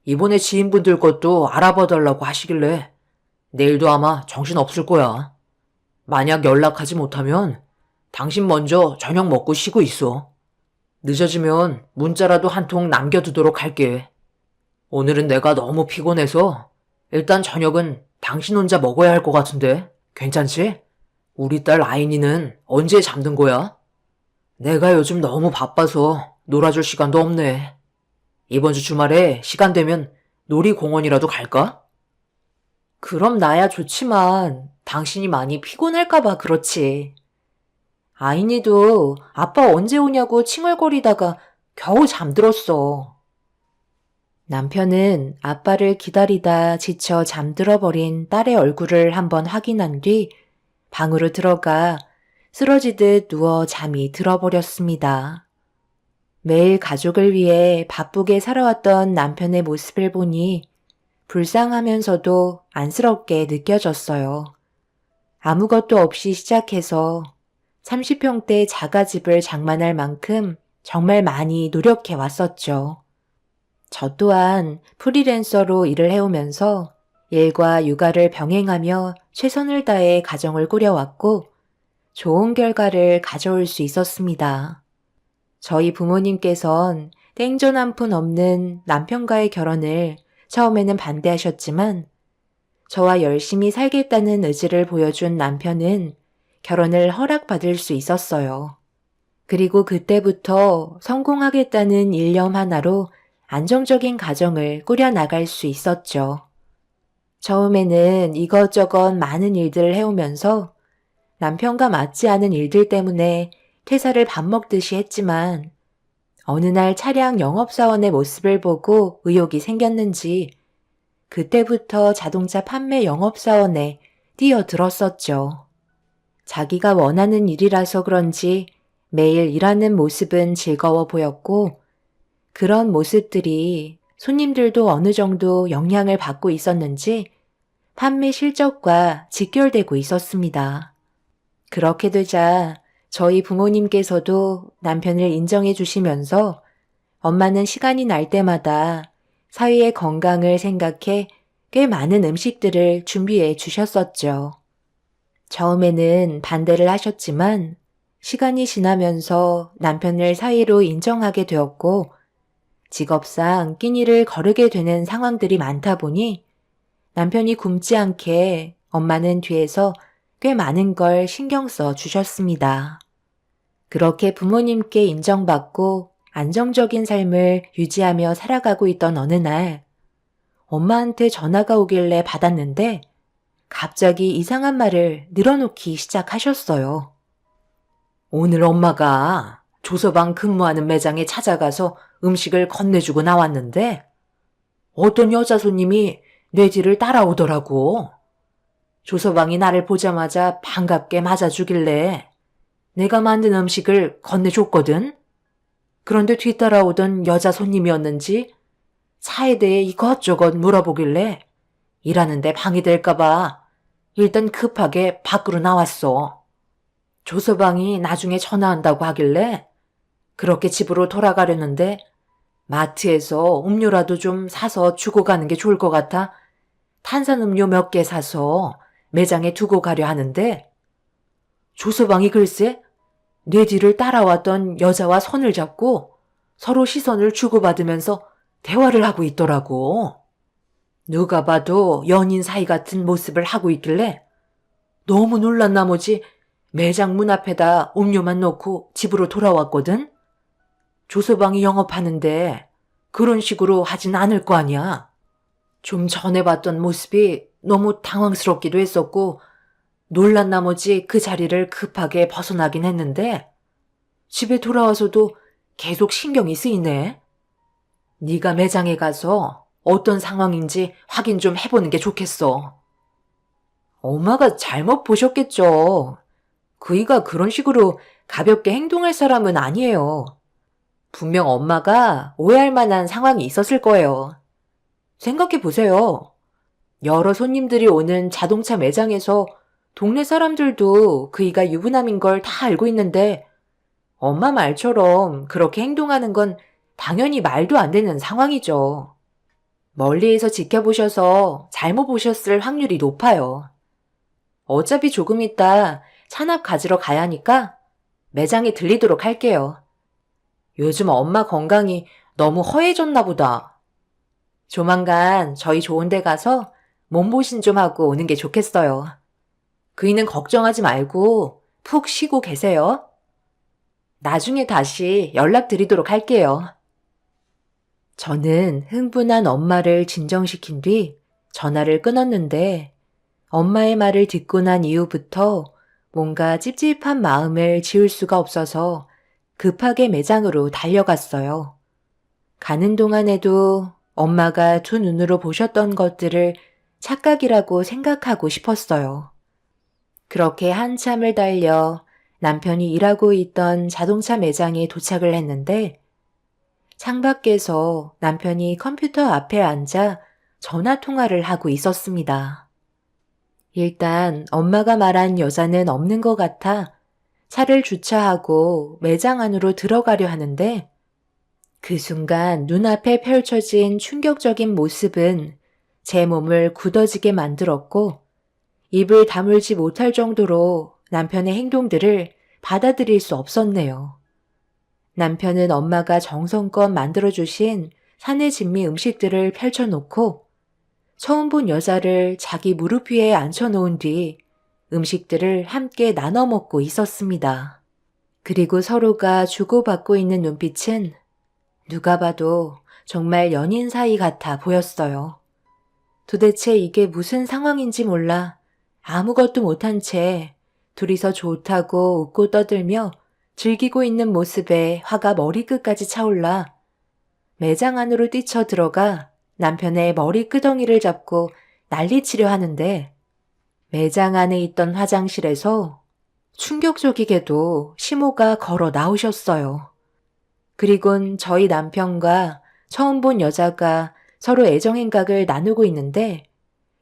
이번에 지인분들 것도 알아봐달라고 하시길래 내일도 아마 정신 없을 거야. 만약 연락하지 못하면 당신 먼저 저녁 먹고 쉬고 있어. 늦어지면 문자라도 한 통 남겨두도록 할게. 오늘은 내가 너무 피곤해서 일단 저녁은 당신 혼자 먹어야 할 것 같은데 괜찮지? 우리 딸 아인이는 언제 잠든 거야? 내가 요즘 너무 바빠서 놀아줄 시간도 없네. 이번 주 주말에 시간 되면 놀이공원이라도 갈까? 그럼 나야 좋지만 당신이 많이 피곤할까봐 그렇지. 아인이도 아빠 언제 오냐고 칭얼거리다가 겨우 잠들었어. 남편은 아빠를 기다리다 지쳐 잠들어버린 딸의 얼굴을 한번 확인한 뒤 방으로 들어가 쓰러지듯 누워 잠이 들어버렸습니다. 매일 가족을 위해 바쁘게 살아왔던 남편의 모습을 보니 불쌍하면서도 안쓰럽게 느껴졌어요. 아무것도 없이 시작해서 30평대 자가집을 장만할 만큼 정말 많이 노력해 왔었죠. 저 또한 프리랜서로 일을 해오면서 일과 육아를 병행하며 최선을 다해 가정을 꾸려왔고 좋은 결과를 가져올 수 있었습니다. 저희 부모님께선 땡전 한 푼 없는 남편과의 결혼을 처음에는 반대하셨지만 저와 열심히 살겠다는 의지를 보여준 남편은 결혼을 허락받을 수 있었어요. 그리고 그때부터 성공하겠다는 일념 하나로 안정적인 가정을 꾸려나갈 수 있었죠. 처음에는 이것저것 많은 일들을 해오면서 남편과 맞지 않은 일들 때문에 퇴사를 밥 먹듯이 했지만 어느 날 차량 영업사원의 모습을 보고 의욕이 생겼는지 그때부터 자동차 판매 영업사원에 뛰어들었었죠. 자기가 원하는 일이라서 그런지 매일 일하는 모습은 즐거워 보였고 그런 모습들이 손님들도 어느 정도 영향을 받고 있었는지 판매 실적과 직결되고 있었습니다. 그렇게 되자 저희 부모님께서도 남편을 인정해 주시면서 엄마는 시간이 날 때마다 사위의 건강을 생각해 꽤 많은 음식들을 준비해 주셨었죠. 처음에는 반대를 하셨지만 시간이 지나면서 남편을 사위로 인정하게 되었고 직업상 끼니를 거르게 되는 상황들이 많다 보니 남편이 굶지 않게 엄마는 뒤에서 꽤 많은 걸 신경 써 주셨습니다. 그렇게 부모님께 인정받고 안정적인 삶을 유지하며 살아가고 있던 어느 날 엄마한테 전화가 오길래 받았는데 갑자기 이상한 말을 늘어놓기 시작하셨어요. 오늘 엄마가 조서방 근무하는 매장에 찾아가서 음식을 건네주고 나왔는데 어떤 여자 손님이 내 뒤를 따라오더라고. 조서방이 나를 보자마자 반갑게 맞아주길래 내가 만든 음식을 건네줬거든. 그런데 뒤따라오던 여자 손님이었는지 차에 대해 이것저것 물어보길래 일하는데 방해될까봐 일단 급하게 밖으로 나왔어. 조서방이 나중에 전화한다고 하길래 그렇게 집으로 돌아가려는데 마트에서 음료라도 좀 사서 주고 가는 게 좋을 것 같아 탄산음료 몇 개 사서 매장에 두고 가려 하는데 조서방이 글쎄 내 뒤를 따라왔던 여자와 손을 잡고 서로 시선을 주고받으면서 대화를 하고 있더라고. 누가 봐도 연인 사이 같은 모습을 하고 있길래 너무 놀란 나머지 매장 문 앞에다 음료만 놓고 집으로 돌아왔거든. 조서방이 영업하는데 그런 식으로 하진 않을 거 아니야. 좀 전에 봤던 모습이 너무 당황스럽기도 했었고 놀란 나머지 그 자리를 급하게 벗어나긴 했는데 집에 돌아와서도 계속 신경이 쓰이네. 네가 매장에 가서 어떤 상황인지 확인 좀 해보는 게 좋겠어. 엄마가 잘못 보셨겠죠. 그이가 그런 식으로 가볍게 행동할 사람은 아니에요. 분명 엄마가 오해할 만한 상황이 있었을 거예요. 생각해 보세요. 여러 손님들이 오는 자동차 매장에서 동네 사람들도 그이가 유부남인 걸 다 알고 있는데 엄마 말처럼 그렇게 행동하는 건 당연히 말도 안 되는 상황이죠. 멀리에서 지켜보셔서 잘못 보셨을 확률이 높아요. 어차피 조금 있다 찬압 가지러 가야 하니까 매장에 들리도록 할게요. 요즘 엄마 건강이 너무 허해졌나 보다. 조만간 저희 좋은 데 가서 몸보신 좀 하고 오는 게 좋겠어요. 그이는 걱정하지 말고 푹 쉬고 계세요. 나중에 다시 연락드리도록 할게요. 저는 흥분한 엄마를 진정시킨 뒤 전화를 끊었는데 엄마의 말을 듣고 난 이후부터 뭔가 찝찝한 마음을 지울 수가 없어서 급하게 매장으로 달려갔어요. 가는 동안에도 엄마가 두 눈으로 보셨던 것들을 착각이라고 생각하고 싶었어요. 그렇게 한참을 달려 남편이 일하고 있던 자동차 매장에 도착을 했는데 창밖에서 남편이 컴퓨터 앞에 앉아 전화 통화를 하고 있었습니다. 일단 엄마가 말한 여자는 없는 것 같아 차를 주차하고 매장 안으로 들어가려 하는데 그 순간 눈앞에 펼쳐진 충격적인 모습은 제 몸을 굳어지게 만들었고 입을 다물지 못할 정도로 남편의 행동들을 받아들일 수 없었네요. 남편은 엄마가 정성껏 만들어주신 산의 진미 음식들을 펼쳐놓고 처음 본 여자를 자기 무릎 위에 앉혀놓은 뒤 음식들을 함께 나눠 먹고 있었습니다. 그리고 서로가 주고받고 있는 눈빛은 누가 봐도 정말 연인 사이 같아 보였어요. 도대체 이게 무슨 상황인지 몰라 아무것도 못한 채 둘이서 좋다고 웃고 떠들며 즐기고 있는 모습에 화가 머리끝까지 차올라 매장 안으로 뛰쳐들어가 남편의 머리 끄덩이를 잡고 난리치려 하는데 매장 안에 있던 화장실에서 충격적이게도 시모가 걸어 나오셨어요. 그리곤 저희 남편과 처음 본 여자가 서로 애정행각을 나누고 있는데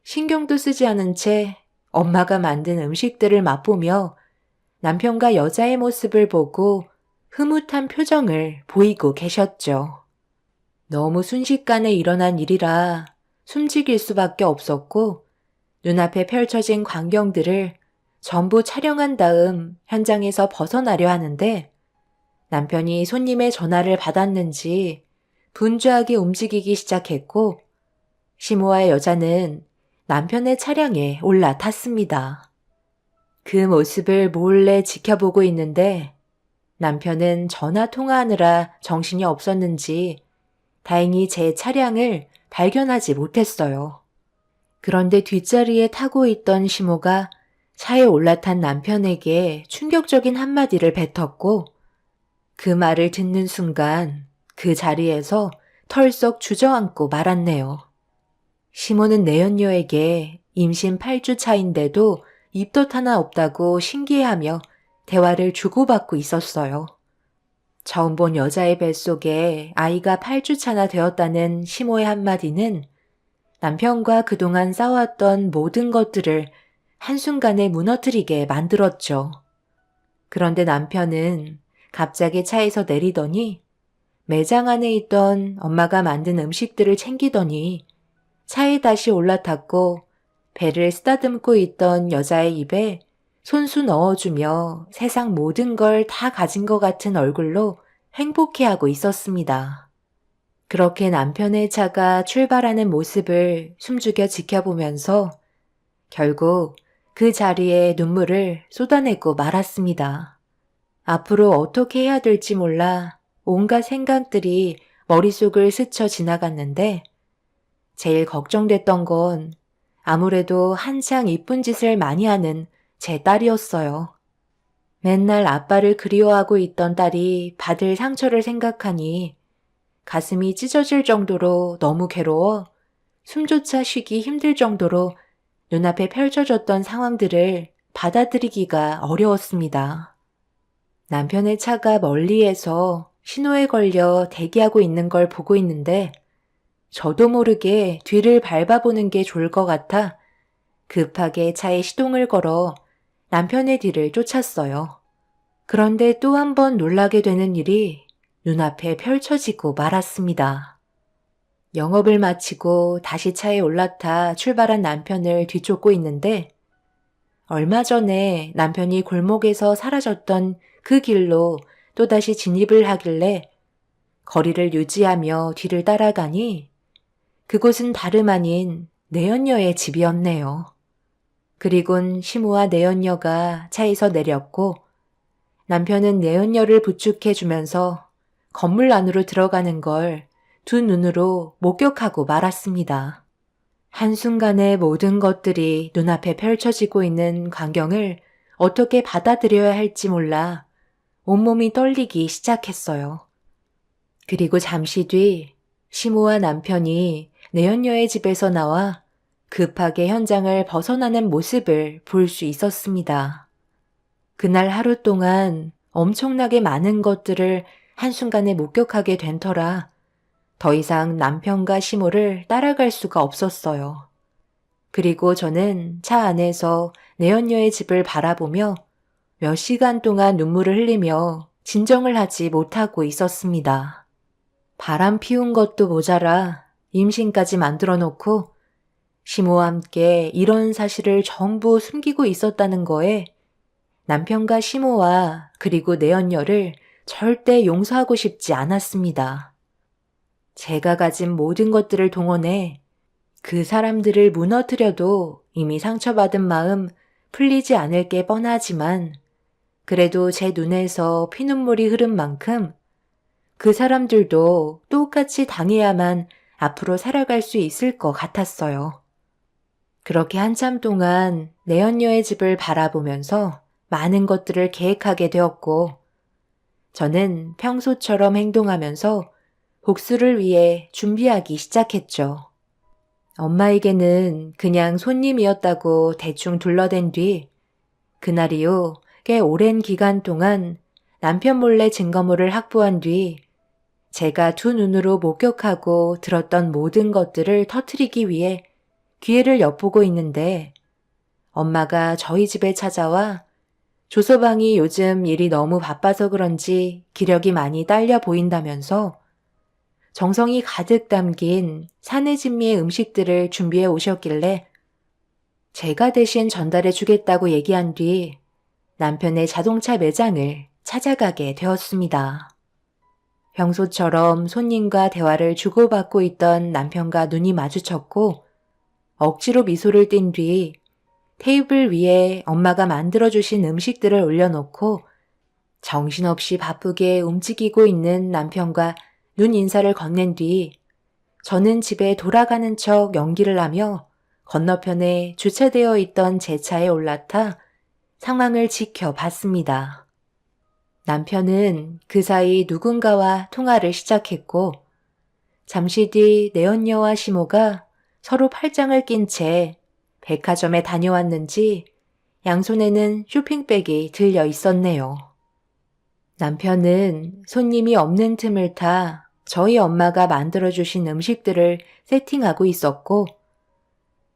신경도 쓰지 않은 채 엄마가 만든 음식들을 맛보며 남편과 여자의 모습을 보고 흐뭇한 표정을 보이고 계셨죠. 너무 순식간에 일어난 일이라 숨죽일 수밖에 없었고 눈앞에 펼쳐진 광경들을 전부 촬영한 다음 현장에서 벗어나려 하는데 남편이 손님의 전화를 받았는지 분주하게 움직이기 시작했고 시모와 여자는 남편의 차량에 올라탔습니다. 그 모습을 몰래 지켜보고 있는데 남편은 전화 통화하느라 정신이 없었는지 다행히 제 차량을 발견하지 못했어요. 그런데 뒷자리에 타고 있던 시모가 차에 올라탄 남편에게 충격적인 한마디를 뱉었고 그 말을 듣는 순간 그 자리에서 털썩 주저앉고 말았네요. 시모는 내연녀에게 임신 8주 차인데도 입덧 하나 없다고 신기해하며 대화를 주고받고 있었어요. 처음 본 여자의 뱃속에 아이가 8주 차나 되었다는 시모의 한마디는 남편과 그동안 쌓아왔던 모든 것들을 한순간에 무너뜨리게 만들었죠. 그런데 남편은 갑자기 차에서 내리더니 매장 안에 있던 엄마가 만든 음식들을 챙기더니 차에 다시 올라탔고 배를 쓰다듬고 있던 여자의 입에 손수 넣어주며 세상 모든 걸 다 가진 것 같은 얼굴로 행복해하고 있었습니다. 그렇게 남편의 차가 출발하는 모습을 숨죽여 지켜보면서 결국 그 자리에 눈물을 쏟아내고 말았습니다. 앞으로 어떻게 해야 될지 몰라 온갖 생각들이 머릿속을 스쳐 지나갔는데 제일 걱정됐던 건 아무래도 한창 이쁜 짓을 많이 하는 제 딸이었어요. 맨날 아빠를 그리워하고 있던 딸이 받을 상처를 생각하니 가슴이 찢어질 정도로 너무 괴로워 숨조차 쉬기 힘들 정도로 눈앞에 펼쳐졌던 상황들을 받아들이기가 어려웠습니다. 남편의 차가 멀리에서 신호에 걸려 대기하고 있는 걸 보고 있는데 저도 모르게 뒤를 밟아보는 게 좋을 것 같아 급하게 차에 시동을 걸어 남편의 뒤를 쫓았어요. 그런데 또 한 번 놀라게 되는 일이 눈앞에 펼쳐지고 말았습니다. 영업을 마치고 다시 차에 올라타 출발한 남편을 뒤쫓고 있는데 얼마 전에 남편이 골목에서 사라졌던 그 길로 또다시 진입을 하길래 거리를 유지하며 뒤를 따라가니 그곳은 다름 아닌 내연녀의 집이었네요. 그리곤 시모와 내연녀가 차에서 내렸고 남편은 내연녀를 부축해주면서 건물 안으로 들어가는 걸 두 눈으로 목격하고 말았습니다. 한순간에 모든 것들이 눈앞에 펼쳐지고 있는 광경을 어떻게 받아들여야 할지 몰라 온몸이 떨리기 시작했어요. 그리고 잠시 뒤 시모와 남편이 내연녀의 집에서 나와 급하게 현장을 벗어나는 모습을 볼 수 있었습니다. 그날 하루 동안 엄청나게 많은 것들을 한순간에 목격하게 된 터라 더 이상 남편과 시모를 따라갈 수가 없었어요. 그리고 저는 차 안에서 내연녀의 집을 바라보며 몇 시간 동안 눈물을 흘리며 진정을 하지 못하고 있었습니다. 바람 피운 것도 모자라 임신까지 만들어 놓고 시모와 함께 이런 사실을 전부 숨기고 있었다는 거에 남편과 시모와 그리고 내연녀를 절대 용서하고 싶지 않았습니다. 제가 가진 모든 것들을 동원해 그 사람들을 무너뜨려도 이미 상처받은 마음 풀리지 않을 게 뻔하지만 그래도 제 눈에서 피눈물이 흐른 만큼 그 사람들도 똑같이 당해야만 앞으로 살아갈 수 있을 것 같았어요. 그렇게 한참 동안 내연녀의 집을 바라보면서 많은 것들을 계획하게 되었고 저는 평소처럼 행동하면서 복수를 위해 준비하기 시작했죠. 엄마에게는 그냥 손님이었다고 대충 둘러댄 뒤 그날 이후 꽤 오랜 기간 동안 남편 몰래 증거물을 확보한 뒤 제가 두 눈으로 목격하고 들었던 모든 것들을 터뜨리기 위해 기회를 엿보고 있는데 엄마가 저희 집에 찾아와 조서방이 요즘 일이 너무 바빠서 그런지 기력이 많이 딸려 보인다면서 정성이 가득 담긴 사내 진미의 음식들을 준비해 오셨길래 제가 대신 전달해 주겠다고 얘기한 뒤 남편의 자동차 매장을 찾아가게 되었습니다. 평소처럼 손님과 대화를 주고받고 있던 남편과 눈이 마주쳤고 억지로 미소를 띈 뒤 테이블 위에 엄마가 만들어주신 음식들을 올려놓고 정신없이 바쁘게 움직이고 있는 남편과 눈 인사를 건넨 뒤 저는 집에 돌아가는 척 연기를 하며 건너편에 주차되어 있던 제 차에 올라타 상황을 지켜봤습니다. 남편은 그 사이 누군가와 통화를 시작했고 잠시 뒤 내연녀와 시모가 서로 팔짱을 낀 채 백화점에 다녀왔는지 양손에는 쇼핑백이 들려 있었네요. 남편은 손님이 없는 틈을 타 저희 엄마가 만들어주신 음식들을 세팅하고 있었고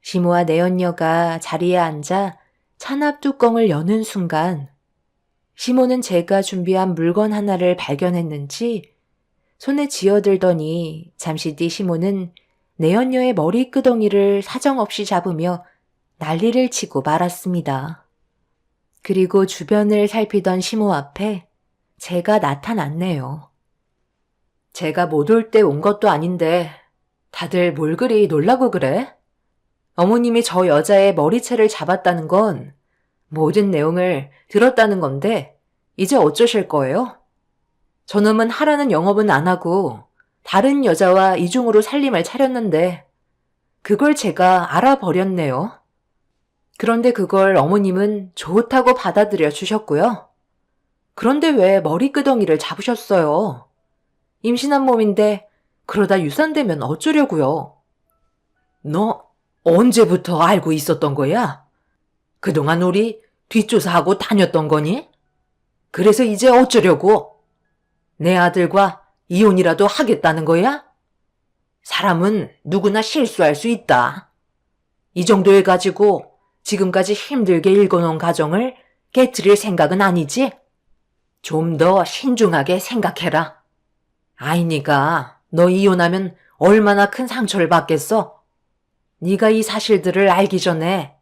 시모와 내연녀가 자리에 앉아 찬압 뚜껑을 여는 순간 시모는 제가 준비한 물건 하나를 발견했는지 손에 쥐어들더니 잠시 뒤 시모는 내연녀의 머리끄덩이를 사정없이 잡으며 난리를 치고 말았습니다. 그리고 주변을 살피던 시모 앞에 제가 나타났네요. 제가 못 올 때 온 것도 아닌데 다들 뭘 그리 놀라고 그래? 어머님이 저 여자의 머리채를 잡았다는 건 모든 내용을 들었다는 건데 이제 어쩌실 거예요? 저놈은 하라는 영업은 안 하고 다른 여자와 이중으로 살림을 차렸는데 그걸 제가 알아버렸네요. 그런데 그걸 어머님은 좋다고 받아들여 주셨고요. 그런데 왜 머리끄덩이를 잡으셨어요? 임신한 몸인데 그러다 유산되면 어쩌려고요? 너 언제부터 알고 있었던 거야? 그동안 우리 뒷조사하고 다녔던 거니? 그래서 이제 어쩌려고? 내 아들과 이혼이라도 하겠다는 거야? 사람은 누구나 실수할 수 있다. 이 정도에 가지고 지금까지 힘들게 일궈놓은 가정을 깨트릴 생각은 아니지? 좀 더 신중하게 생각해라. 아이니가 너 이혼하면 얼마나 큰 상처를 받겠어? 네가 이 사실들을 알기 전에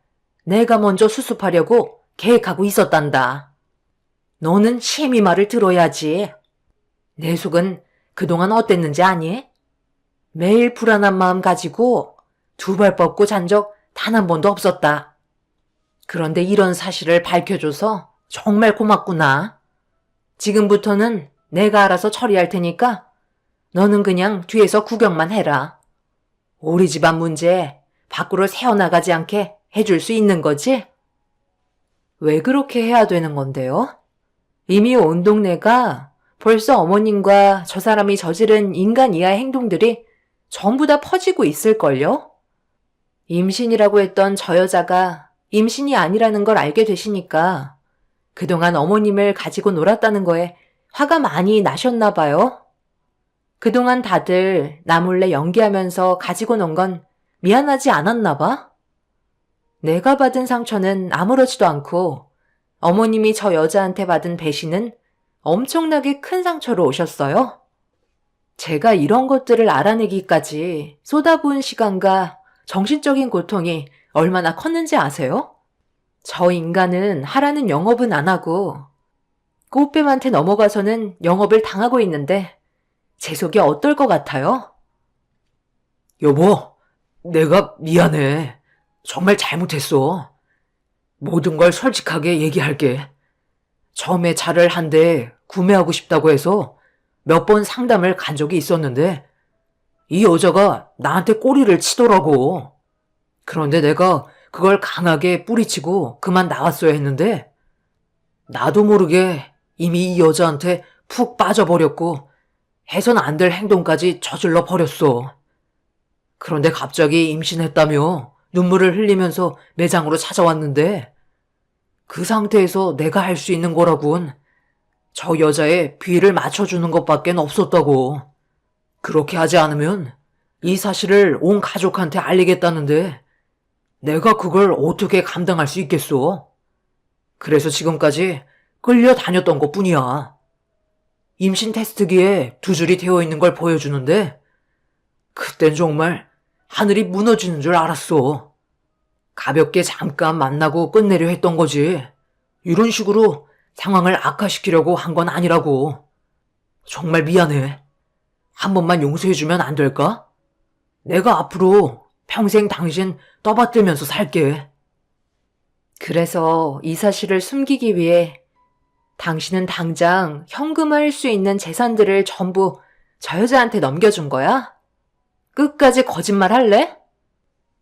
내가 먼저 수습하려고 계획하고 있었단다. 너는 심히 말을 들어야지. 내 속은 그동안 어땠는지 아니? 매일 불안한 마음 가지고 두 발 뻗고 잔 적 단 한 번도 없었다. 그런데 이런 사실을 밝혀줘서 정말 고맙구나. 지금부터는 내가 알아서 처리할 테니까 너는 그냥 뒤에서 구경만 해라. 우리 집안 문제 밖으로 새어나가지 않게 해줄 수 있는 거지? 왜 그렇게 해야 되는 건데요? 이미 온 동네가 벌써 어머님과 저 사람이 저지른 인간 이하의 행동들이 전부 다 퍼지고 있을걸요? 임신이라고 했던 저 여자가 임신이 아니라는 걸 알게 되시니까 그동안 어머님을 가지고 놀았다는 거에 화가 많이 나셨나 봐요. 그동안 다들 나 몰래 연기하면서 가지고 논 건 미안하지 않았나 봐. 내가 받은 상처는 아무렇지도 않고 어머님이 저 여자한테 받은 배신은 엄청나게 큰 상처로 오셨어요. 제가 이런 것들을 알아내기까지 쏟아부은 시간과 정신적인 고통이 얼마나 컸는지 아세요? 저 인간은 하라는 영업은 안 하고 꽃뱀한테 넘어가서는 영업을 당하고 있는데 제 속이 어떨 것 같아요? 여보, 내가 미안해. 정말 잘못했어. 모든 걸 솔직하게 얘기할게. 처음에 차를 한 대 구매하고 싶다고 해서 몇 번 상담을 간 적이 있었는데 이 여자가 나한테 꼬리를 치더라고. 그런데 내가 그걸 강하게 뿌리치고 그만 나갔어야 했는데 나도 모르게 이미 이 여자한테 푹 빠져버렸고 해선 안 될 행동까지 저질러 버렸어. 그런데 갑자기 임신했다며 눈물을 흘리면서 매장으로 찾아왔는데 그 상태에서 내가 할 수 있는 거라곤 저 여자의 비위를 맞춰주는 것밖엔 없었다고. 그렇게 하지 않으면 이 사실을 온 가족한테 알리겠다는데 내가 그걸 어떻게 감당할 수 있겠어? 그래서 지금까지 끌려다녔던 것뿐이야. 임신 테스트기에 두 줄이 되어 있는 걸 보여주는데 그땐 정말 하늘이 무너지는 줄 알았어. 가볍게 잠깐 만나고 끝내려 했던 거지. 이런 식으로 상황을 악화시키려고 한 건 아니라고. 정말 미안해. 한 번만 용서해주면 안 될까? 내가 앞으로 평생 당신 떠받들면서 살게. 그래서 이 사실을 숨기기 위해 당신은 당장 현금화할 수 있는 재산들을 전부 저 여자한테 넘겨준 거야? 끝까지 거짓말 할래?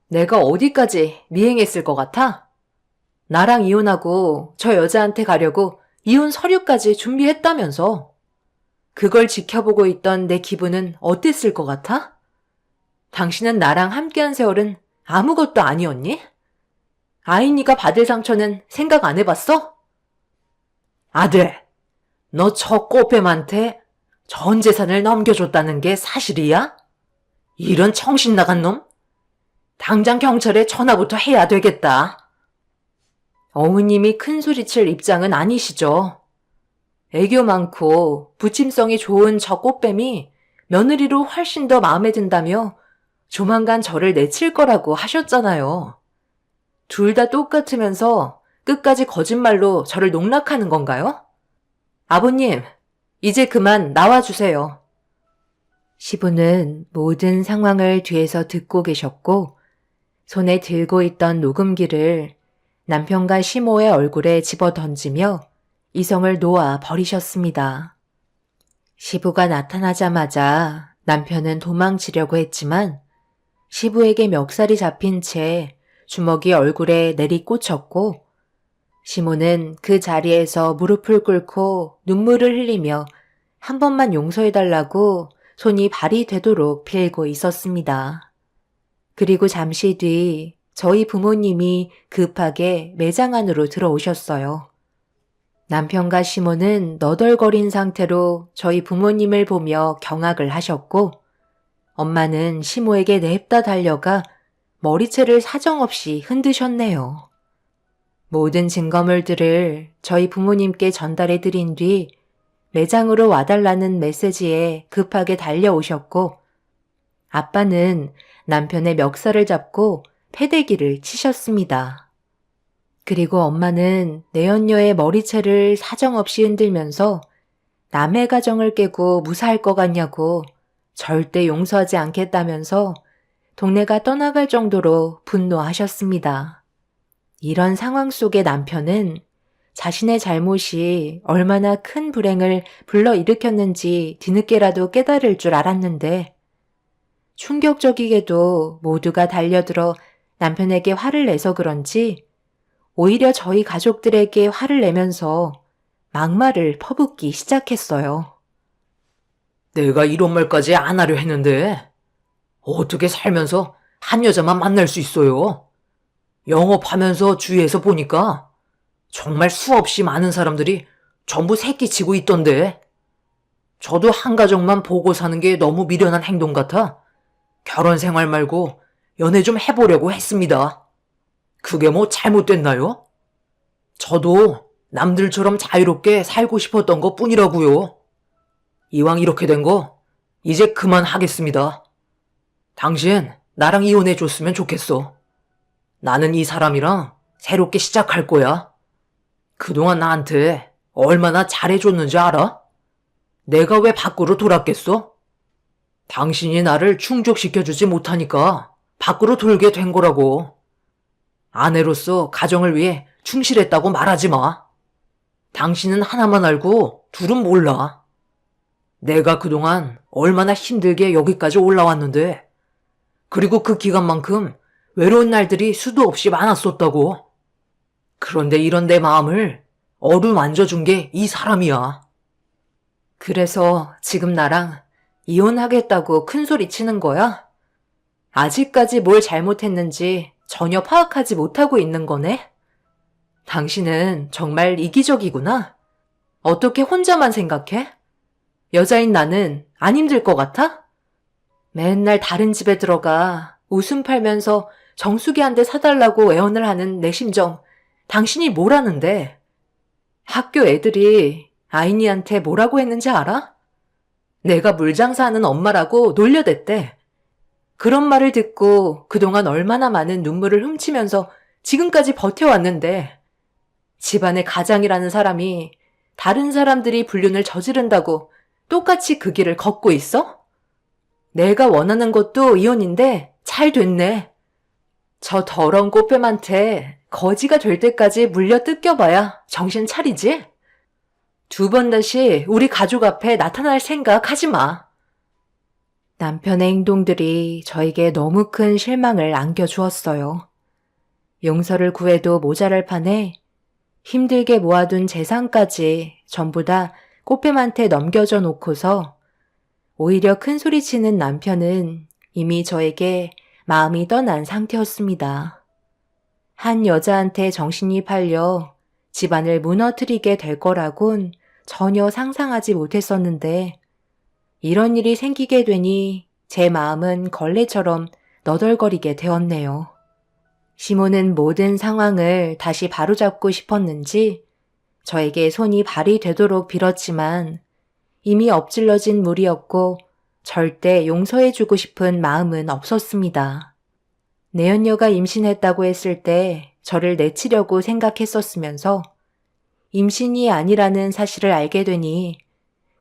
내가 어디까지 미행했을 것 같아? 나랑 이혼하고 저 여자한테 가려고 이혼 서류까지 준비했다면서. 그걸 지켜보고 있던 내 기분은 어땠을 것 같아? 당신은 나랑 함께한 세월은 아무것도 아니었니? 아이니가 받을 상처는 생각 안 해봤어? 아들, 너 저 꽃뱀한테 전 재산을 넘겨줬다는 게 사실이야? 이런 정신 나간 놈? 당장 경찰에 전화부터 해야 되겠다. 어머님이 큰 소리칠 입장은 아니시죠. 애교 많고 부침성이 좋은 저 꽃뱀이 며느리로 훨씬 더 마음에 든다며 조만간 저를 내칠 거라고 하셨잖아요. 둘 다 똑같으면서 끝까지 거짓말로 저를 농락하는 건가요? 아버님, 이제 그만 나와주세요. 시부는 모든 상황을 뒤에서 듣고 계셨고 손에 들고 있던 녹음기를 남편과 시모의 얼굴에 집어 던지며 이성을 놓아 버리셨습니다. 시부가 나타나자마자 남편은 도망치려고 했지만 시부에게 멱살이 잡힌 채 주먹이 얼굴에 내리꽂혔고 시모는 그 자리에서 무릎을 꿇고 눈물을 흘리며 한 번만 용서해달라고 손이 발이 되도록 빌고 있었습니다. 그리고 잠시 뒤 저희 부모님이 급하게 매장 안으로 들어오셨어요. 남편과 시모는 너덜거린 상태로 저희 부모님을 보며 경악을 하셨고 엄마는 시모에게 냅다 달려가 머리채를 사정없이 흔드셨네요. 모든 증거물들을 저희 부모님께 전달해 드린 뒤 매장으로 와달라는 메시지에 급하게 달려오셨고 아빠는 남편의 멱살을 잡고 패대기를 치셨습니다. 그리고 엄마는 내연녀의 머리채를 사정없이 흔들면서 남의 가정을 깨고 무사할 것 같냐고 절대 용서하지 않겠다면서 동네가 떠나갈 정도로 분노하셨습니다. 이런 상황 속의 남편은 자신의 잘못이 얼마나 큰 불행을 불러일으켰는지 뒤늦게라도 깨달을 줄 알았는데 충격적이게도 모두가 달려들어 남편에게 화를 내서 그런지 오히려 저희 가족들에게 화를 내면서 막말을 퍼붓기 시작했어요. 내가 이런 말까지 안 하려 했는데 어떻게 살면서 한 여자만 만날 수 있어요? 영업하면서 주위에서 보니까 정말 수없이 많은 사람들이 전부 새끼치고 있던데 저도 한 가정만 보고 사는 게 너무 미련한 행동 같아 결혼 생활 말고 연애 좀 해보려고 했습니다. 그게 뭐 잘못됐나요? 저도 남들처럼 자유롭게 살고 싶었던 것 뿐이라고요. 이왕 이렇게 된 거 이제 그만하겠습니다. 당신 나랑 이혼해 줬으면 좋겠어. 나는 이 사람이랑 새롭게 시작할 거야. 그동안 나한테 얼마나 잘해줬는지 알아? 내가 왜 밖으로 돌았겠어? 당신이 나를 충족시켜주지 못하니까 밖으로 돌게 된 거라고. 아내로서 가정을 위해 충실했다고 말하지 마. 당신은 하나만 알고 둘은 몰라. 내가 그동안 얼마나 힘들게 여기까지 올라왔는데, 그리고 그 기간만큼 외로운 날들이 수도 없이 많았었다고. 그런데 이런 내 마음을 어루만져준 게 이 사람이야. 그래서 지금 나랑 이혼하겠다고 큰 소리 치는 거야? 아직까지 뭘 잘못했는지 전혀 파악하지 못하고 있는 거네? 당신은 정말 이기적이구나. 어떻게 혼자만 생각해? 여자인 나는 안 힘들 것 같아? 맨날 다른 집에 들어가 웃음 팔면서 정수기 한 대 사달라고 애원을 하는 내 심정, 당신이 뭐라는데? 학교 애들이 아이니한테 뭐라고 했는지 알아? 내가 물장사하는 엄마라고 놀려댔대. 그런 말을 듣고 그동안 얼마나 많은 눈물을 훔치면서 지금까지 버텨왔는데, 집안의 가장이라는 사람이 다른 사람들이 불륜을 저지른다고 똑같이 그 길을 걷고 있어? 내가 원하는 것도 이혼인데 잘 됐네. 저 더러운 꽃뱀한테 거지가 될 때까지 물려 뜯겨봐야 정신 차리지? 2번 다시 우리 가족 앞에 나타날 생각 하지 마. 남편의 행동들이 저에게 너무 큰 실망을 안겨주었어요. 용서를 구해도 모자랄 판에 힘들게 모아둔 재산까지 전부 다 꽃뱀한테 넘겨줘 놓고서 오히려 큰 소리치는 남편은 이미 저에게 마음이 떠난 상태였습니다. 한 여자한테 정신이 팔려 집안을 무너뜨리게 될 거라곤 전혀 상상하지 못했었는데, 이런 일이 생기게 되니 제 마음은 걸레처럼 너덜거리게 되었네요. 시모는 모든 상황을 다시 바로잡고 싶었는지 저에게 손이 발이 되도록 빌었지만 이미 엎질러진 물이었고 절대 용서해주고 싶은 마음은 없었습니다. 내연녀가 임신했다고 했을 때 저를 내치려고 생각했었으면서 임신이 아니라는 사실을 알게 되니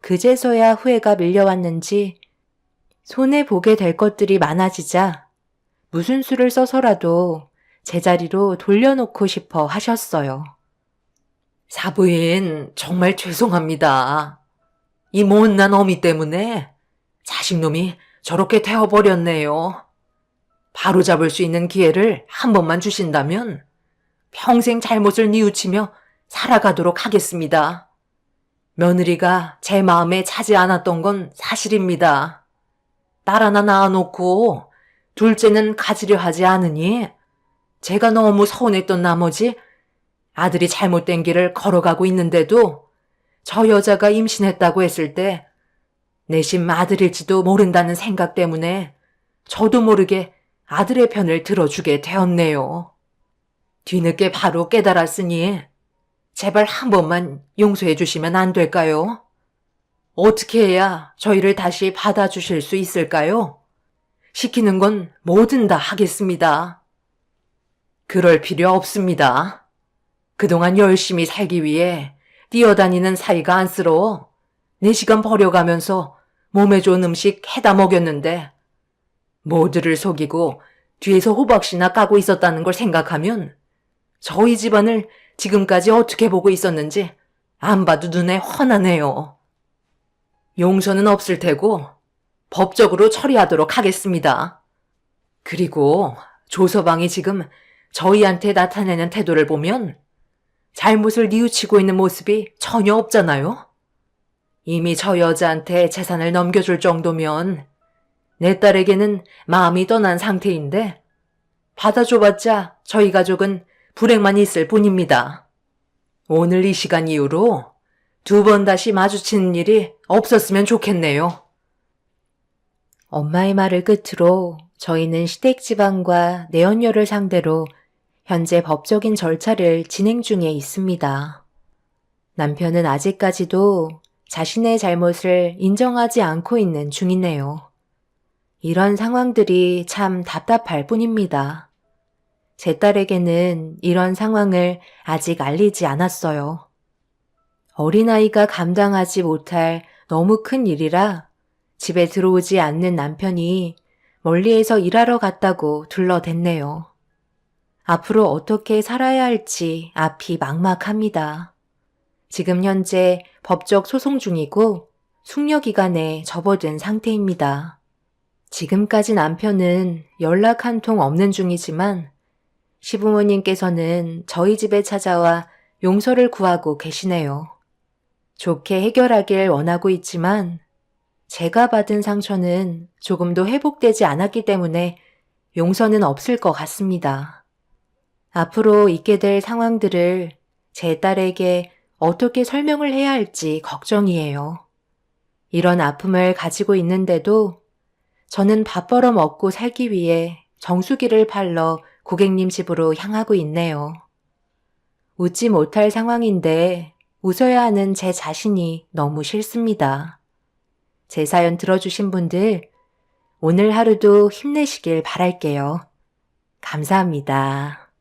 그제서야 후회가 밀려왔는지 손해보게 될 것들이 많아지자 무슨 수를 써서라도 제자리로 돌려놓고 싶어 하셨어요. 사부인, 정말 죄송합니다. 이 못난 어미 때문에 자식놈이 저렇게 되어버렸네요. 바로잡을 수 있는 기회를 한 번만 주신다면 평생 잘못을 뉘우치며 살아가도록 하겠습니다. 며느리가 제 마음에 차지 않았던 건 사실입니다. 딸 하나 낳아놓고 둘째는 가지려 하지 않으니 제가 너무 서운했던 나머지 아들이 잘못된 길을 걸어가고 있는데도 저 여자가 임신했다고 했을 때 내심 아들일지도 모른다는 생각 때문에 저도 모르게 아들의 편을 들어주게 되었네요. 뒤늦게 바로 깨달았으니 제발 한 번만 용서해 주시면 안 될까요? 어떻게 해야 저희를 다시 받아주실 수 있을까요? 시키는 건 뭐든 다 하겠습니다. 그럴 필요 없습니다. 그동안 열심히 살기 위해 뛰어다니는 사이가 안쓰러워 내 시간 버려가면서 몸에 좋은 음식 해다 먹였는데 모두를 속이고 뒤에서 호박씨나 까고 있었다는 걸 생각하면 저희 집안을 지금까지 어떻게 보고 있었는지 안 봐도 눈에 훤하네요. 용서는 없을 테고 법적으로 처리하도록 하겠습니다. 그리고 조서방이 지금 저희한테 나타내는 태도를 보면 잘못을 뉘우치고 있는 모습이 전혀 없잖아요. 이미 저 여자한테 재산을 넘겨줄 정도면 내 딸에게는 마음이 떠난 상태인데 받아줘봤자 저희 가족은 불행만 있을 뿐입니다. 오늘 이 시간 이후로 2번 다시 마주치는 일이 없었으면 좋겠네요. 엄마의 말을 끝으로 저희는 시댁지방과 내연녀를 상대로 현재 법적인 절차를 진행 중에 있습니다. 남편은 아직까지도 자신의 잘못을 인정하지 않고 있는 중이네요. 이런 상황들이 참 답답할 뿐입니다. 제 딸에게는 이런 상황을 아직 알리지 않았어요. 어린아이가 감당하지 못할 너무 큰 일이라 집에 들어오지 않는 남편이 멀리에서 일하러 갔다고 둘러댔네요. 앞으로 어떻게 살아야 할지 앞이 막막합니다. 지금 현재 법적 소송 중이고 숙려기간에 접어든 상태입니다. 지금까지 남편은 연락 한 통 없는 중이지만 시부모님께서는 저희 집에 찾아와 용서를 구하고 계시네요. 좋게 해결하길 원하고 있지만 제가 받은 상처는 조금도 회복되지 않았기 때문에 용서는 없을 것 같습니다. 앞으로 있게 될 상황들을 제 딸에게 어떻게 설명을 해야 할지 걱정이에요. 이런 아픔을 가지고 있는데도 저는 밥 벌어 먹고 살기 위해 정수기를 팔러 고객님 집으로 향하고 있네요. 웃지 못할 상황인데 웃어야 하는 제 자신이 너무 싫습니다. 제 사연 들어주신 분들, 오늘 하루도 힘내시길 바랄게요. 감사합니다.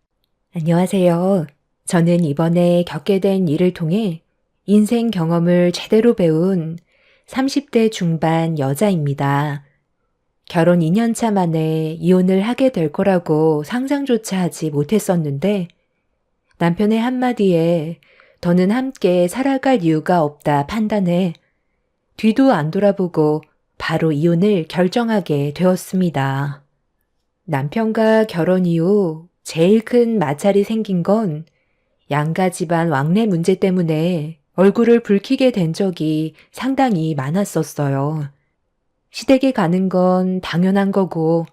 안녕하세요. 저는 이번에 겪게 된 일을 통해 인생 경험을 제대로 배운 30대 중반 여자입니다. 결혼 2년차 만에 이혼을 하게 될 거라고 상상조차 하지 못했었는데 남편의 한마디에 더는 함께 살아갈 이유가 없다 판단해 뒤도 안 돌아보고 바로 이혼을 결정하게 되었습니다. 남편과 결혼 이후 제일 큰 마찰이 생긴 건 양가 집안 왕래 문제 때문에 얼굴을 붉히게 된 적이 상당히 많았었어요. 시댁에 가는 건 당연한 거고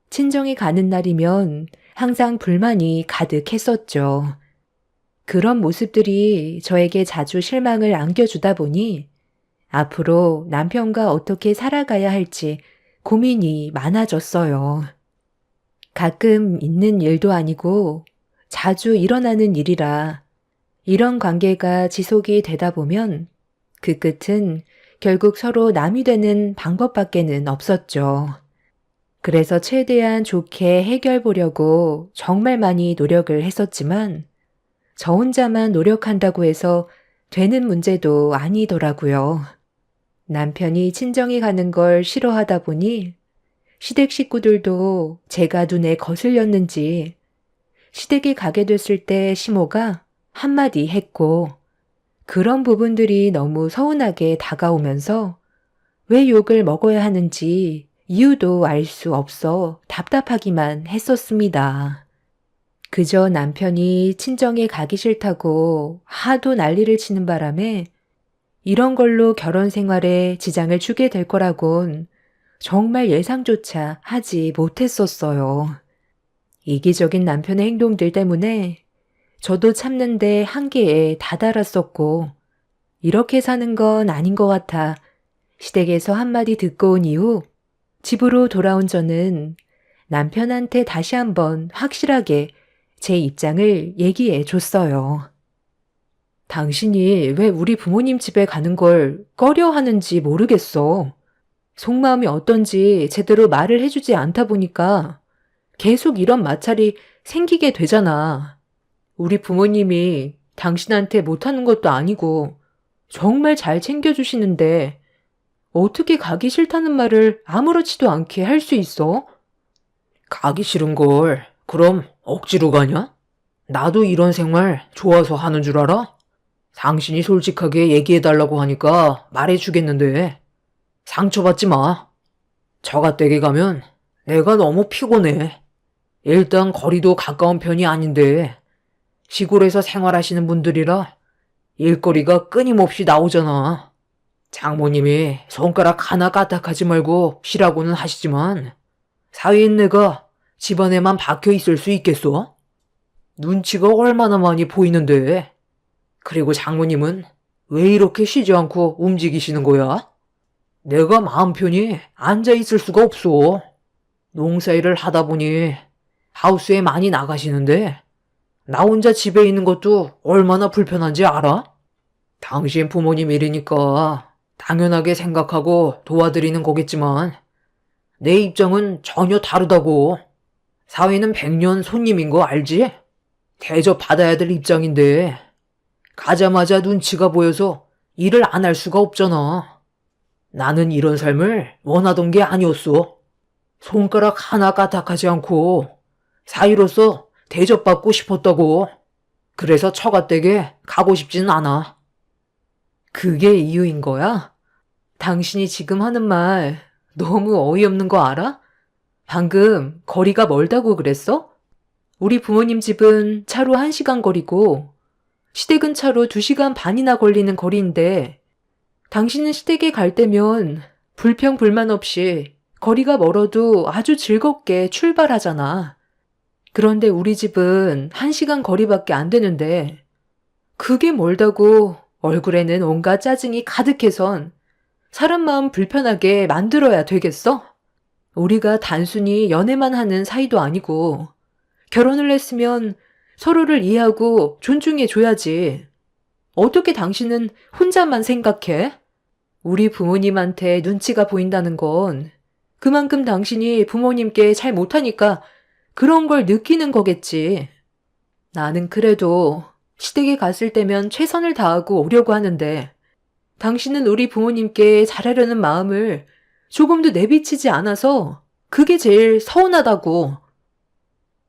친정에 가는 날이면 항상 불만이 가득했었죠. 그런 모습들이 저에게 자주 실망을 안겨주다 보니 앞으로 남편과 어떻게 살아가야 할지 고민이 많아졌어요. 가끔 있는 일도 아니고 자주 일어나는 일이라 이런 관계가 지속이 되다 보면 그 끝은 결국 서로 남이 되는 방법밖에는 없었죠. 그래서 최대한 좋게 해결 보려고 정말 많이 노력을 했었지만 저 혼자만 노력한다고 해서 되는 문제도 아니더라고요. 남편이 친정에 가는 걸 싫어하다 보니 시댁 식구들도 제가 눈에 거슬렸는지 시댁에 가게 됐을 때 시모가 한마디 했고 그런 부분들이 너무 서운하게 다가오면서 왜 욕을 먹어야 하는지 이유도 알 수 없어 답답하기만 했었습니다. 그저 남편이 친정에 가기 싫다고 하도 난리를 치는 바람에 이런 걸로 결혼 생활에 지장을 주게 될 거라곤 정말 예상조차 하지 못했었어요. 이기적인 남편의 행동들 때문에 저도 참는데 한계에 다다랐었고 이렇게 사는 건 아닌 것 같아 시댁에서 한마디 듣고 온 이후 집으로 돌아온 저는 남편한테 다시 한번 확실하게 제 입장을 얘기해 줬어요. 당신이 왜 우리 부모님 집에 가는 걸 꺼려 하는지 모르겠어. 속마음이 어떤지 제대로 말을 해주지 않다 보니까 계속 이런 마찰이 생기게 되잖아. 우리 부모님이 당신한테 못하는 것도 아니고 정말 잘 챙겨주시는데 어떻게 가기 싫다는 말을 아무렇지도 않게 할 수 있어? 가기 싫은 걸 그럼 억지로 가냐? 나도 이런 생활 좋아서 하는 줄 알아? 당신이 솔직하게 얘기해달라고 하니까 말해주겠는데 상처받지 마. 처가댁에 가면 내가 너무 피곤해. 일단 거리도 가까운 편이 아닌데 시골에서 생활하시는 분들이라 일거리가 끊임없이 나오잖아. 장모님이 손가락 하나 까딱하지 말고 쉬라고는 하시지만 사위인 내가 집안에만 박혀 있을 수 있겠어? 눈치가 얼마나 많이 보이는데. 그리고 장모님은 왜 이렇게 쉬지 않고 움직이시는 거야? 내가 마음 편히 앉아 있을 수가 없어. 농사일을 하다 보니 하우스에 많이 나가시는데 나 혼자 집에 있는 것도 얼마나 불편한지 알아? 당신 부모님 일이니까 당연하게 생각하고 도와드리는 거겠지만 내 입장은 전혀 다르다고. 사위는 100년 손님인 거 알지? 대접 받아야 될 입장인데 가자마자 눈치가 보여서 일을 안 할 수가 없잖아. 나는 이런 삶을 원하던 게 아니었어. 손가락 하나 까딱하지 않고 사위로서 대접받고 싶었다고. 그래서 처가댁에 가고 싶지는 않아. 그게 이유인 거야? 당신이 지금 하는 말 너무 어이없는 거 알아? 방금 거리가 멀다고 그랬어? 우리 부모님 집은 차로 1시간 거리고 시댁은 차로 2시간 반이나 걸리는 거리인데 당신은 시댁에 갈 때면 불평 불만 없이 거리가 멀어도 아주 즐겁게 출발하잖아. 그런데 우리 집은 1시간 거리밖에 안 되는데 그게 멀다고 얼굴에는 온갖 짜증이 가득해선 사람 마음 불편하게 만들어야 되겠어? 우리가 단순히 연애만 하는 사이도 아니고 결혼을 했으면 서로를 이해하고 존중해 줘야지. 어떻게 당신은 혼자만 생각해? 우리 부모님한테 눈치가 보인다는 건 그만큼 당신이 부모님께 잘 못하니까 그런 걸 느끼는 거겠지. 나는 그래도 시댁에 갔을 때면 최선을 다하고 오려고 하는데 당신은 우리 부모님께 잘하려는 마음을 조금도 내비치지 않아서 그게 제일 서운하다고.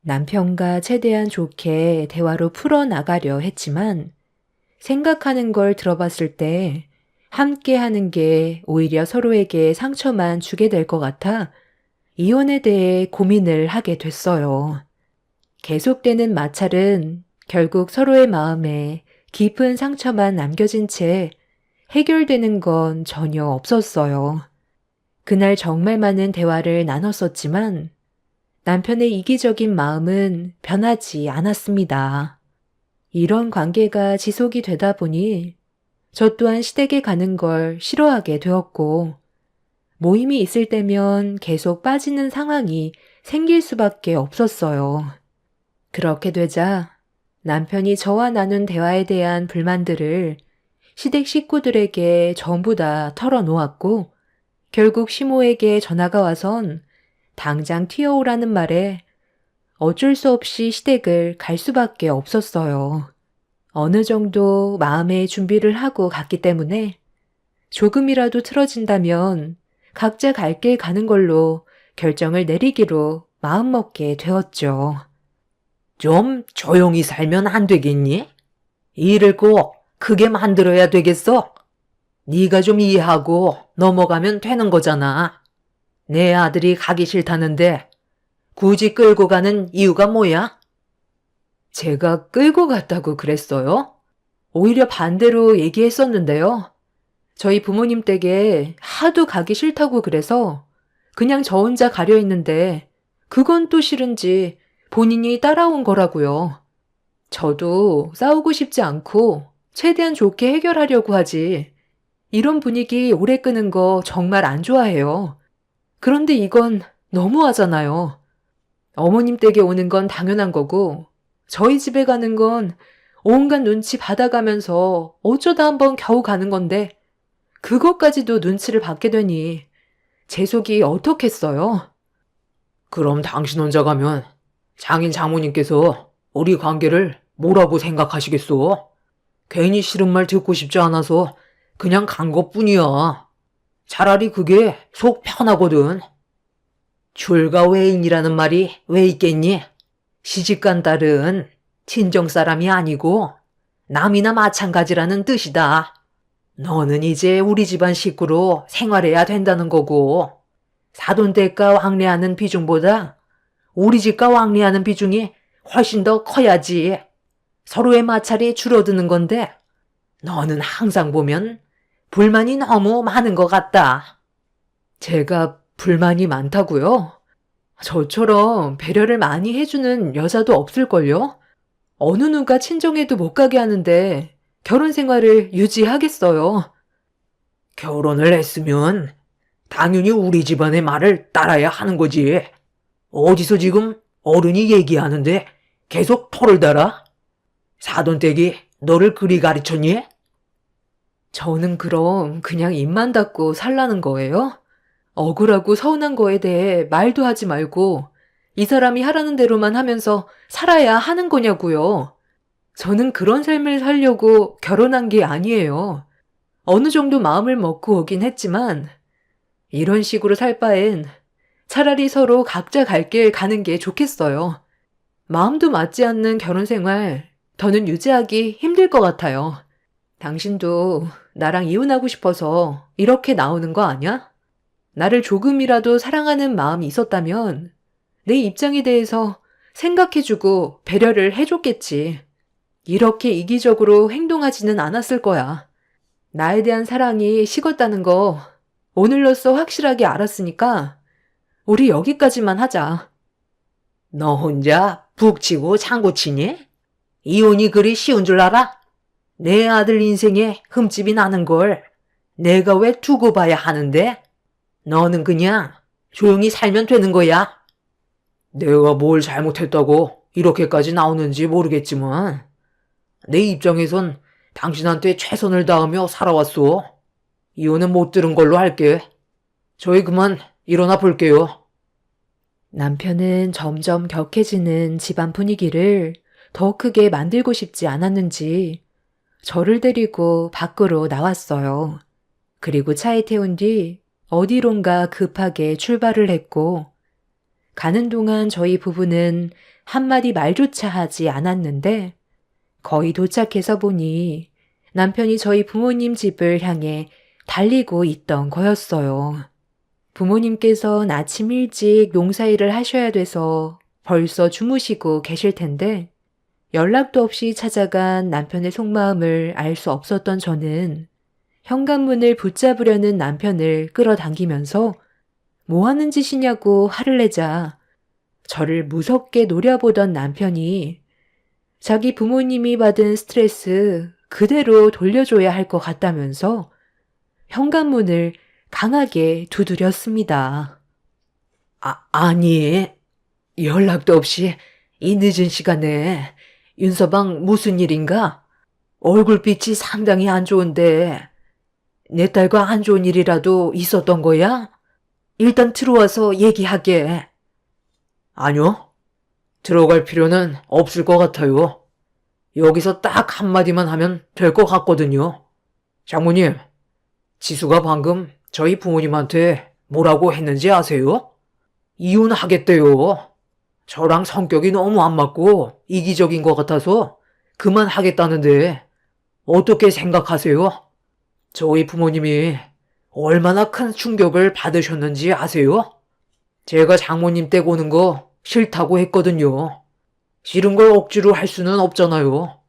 남편과 최대한 좋게 대화로 풀어나가려 했지만 생각하는 걸 들어봤을 때 함께 하는 게 오히려 서로에게 상처만 주게 될 것 같아 이혼에 대해 고민을 하게 됐어요. 계속되는 마찰은 결국 서로의 마음에 깊은 상처만 남겨진 채 해결되는 건 전혀 없었어요. 그날 정말 많은 대화를 나눴었지만 남편의 이기적인 마음은 변하지 않았습니다. 이런 관계가 지속이 되다 보니 저 또한 시댁에 가는 걸 싫어하게 되었고 모임이 있을 때면 계속 빠지는 상황이 생길 수밖에 없었어요. 그렇게 되자 남편이 저와 나눈 대화에 대한 불만들을 시댁 식구들에게 전부 다 털어놓았고 결국 시모에게 전화가 와선 당장 튀어오라는 말에 어쩔 수 없이 시댁을 갈 수밖에 없었어요. 어느 정도 마음의 준비를 하고 갔기 때문에 조금이라도 틀어진다면 각자 갈 길 가는 걸로 결정을 내리기로 마음먹게 되었죠. 좀 조용히 살면 안 되겠니? 일을 꼭 크게 만들어야 되겠어? 네가 좀 이해하고 넘어가면 되는 거잖아. 내 아들이 가기 싫다는데 굳이 끌고 가는 이유가 뭐야? 제가 끌고 갔다고 그랬어요? 오히려 반대로 얘기했었는데요. 저희 부모님 댁에 하도 가기 싫다고 그래서 그냥 저 혼자 가려 했는데 그건 또 싫은지 본인이 따라온 거라고요. 저도 싸우고 싶지 않고 최대한 좋게 해결하려고 하지. 이런 분위기 오래 끄는 거 정말 안 좋아해요. 그런데 이건 너무하잖아요. 어머님 댁에 오는 건 당연한 거고 저희 집에 가는 건 온갖 눈치 받아가면서 어쩌다 한번 겨우 가는 건데 그것까지도 눈치를 받게 되니 제 속이 어떻겠어요? 그럼 당신 혼자 가면 장인 장모님께서 우리 관계를 뭐라고 생각하시겠어? 괜히 싫은 말 듣고 싶지 않아서 그냥 간 것뿐이야. 차라리 그게 속 편하거든. 출가 외인이라는 말이 왜 있겠니? 시집간 딸은 친정 사람이 아니고 남이나 마찬가지라는 뜻이다. 너는 이제 우리 집안 식구로 생활해야 된다는 거고 사돈댁과 왕래하는 비중보다 우리 집과 왕래하는 비중이 훨씬 더 커야지. 서로의 마찰이 줄어드는 건데 너는 항상 보면 불만이 너무 많은 것 같다. 제가 불만이 많다고요? 저처럼 배려를 많이 해주는 여자도 없을걸요? 어느 누가 친정에도 못 가게 하는데 결혼 생활을 유지하겠어요. 결혼을 했으면 당연히 우리 집안의 말을 따라야 하는 거지. 어디서 지금 어른이 얘기하는데 계속 토를 달아? 사돈댁이 너를 그리 가르쳤니? 저는 그럼 그냥 입만 닫고 살라는 거예요? 억울하고 서운한 거에 대해 말도 하지 말고 이 사람이 하라는 대로만 하면서 살아야 하는 거냐고요. 저는 그런 삶을 살려고 결혼한 게 아니에요. 어느 정도 마음을 먹고 오긴 했지만 이런 식으로 살 바엔 차라리 서로 각자 갈 길 가는 게 좋겠어요. 마음도 맞지 않는 결혼 생활 더는 유지하기 힘들 것 같아요. 당신도 나랑 이혼하고 싶어서 이렇게 나오는 거 아니야? 나를 조금이라도 사랑하는 마음이 있었다면 내 입장에 대해서 생각해주고 배려를 해줬겠지. 이렇게 이기적으로 행동하지는 않았을 거야. 나에 대한 사랑이 식었다는 거 오늘로써 확실하게 알았으니까 우리 여기까지만 하자. 너 혼자 북치고 장구치니? 이혼이 그리 쉬운 줄 알아? 내 아들 인생에 흠집이 나는 걸 내가 왜 두고 봐야 하는데? 너는 그냥 조용히 살면 되는 거야. 내가 뭘 잘못했다고 이렇게까지 나오는지 모르겠지만 내 입장에선 당신한테 최선을 다하며 살아왔어. 이혼은 못 들은 걸로 할게. 저희 그만 일어나 볼게요. 남편은 점점 격해지는 집안 분위기를 더 크게 만들고 싶지 않았는지 저를 데리고 밖으로 나왔어요. 그리고 차에 태운 뒤 어디론가 급하게 출발을 했고 가는 동안 저희 부부는 한마디 말조차 하지 않았는데 거의 도착해서 보니 남편이 저희 부모님 집을 향해 달리고 있던 거였어요. 부모님께선 아침 일찍 농사일을 하셔야 돼서 벌써 주무시고 계실 텐데 연락도 없이 찾아간 남편의 속마음을 알 수 없었던 저는 현관문을 붙잡으려는 남편을 끌어당기면서 뭐 하는 짓이냐고 화를 내자 저를 무섭게 노려보던 남편이 자기 부모님이 받은 스트레스 그대로 돌려줘야 할 것 같다면서 현관문을 강하게 두드렸습니다. 아니, 연락도 없이 이 늦은 시간에 윤서방 무슨 일인가? 얼굴빛이 상당히 안 좋은데 내 딸과 안 좋은 일이라도 있었던 거야? 일단 들어와서 얘기하게. 아니요. 들어갈 필요는 없을 것 같아요. 여기서 딱 한마디만 하면 될 것 같거든요. 장모님, 지수가 방금 저희 부모님한테 뭐라고 했는지 아세요? 이혼하겠대요. 저랑 성격이 너무 안 맞고 이기적인 것 같아서 그만하겠다는데 어떻게 생각하세요? 저희 부모님이 얼마나 큰 충격을 받으셨는지 아세요? 제가 장모님 댁 오는 거 싫다고 했거든요. 싫은 걸 억지로 할 수는 없잖아요.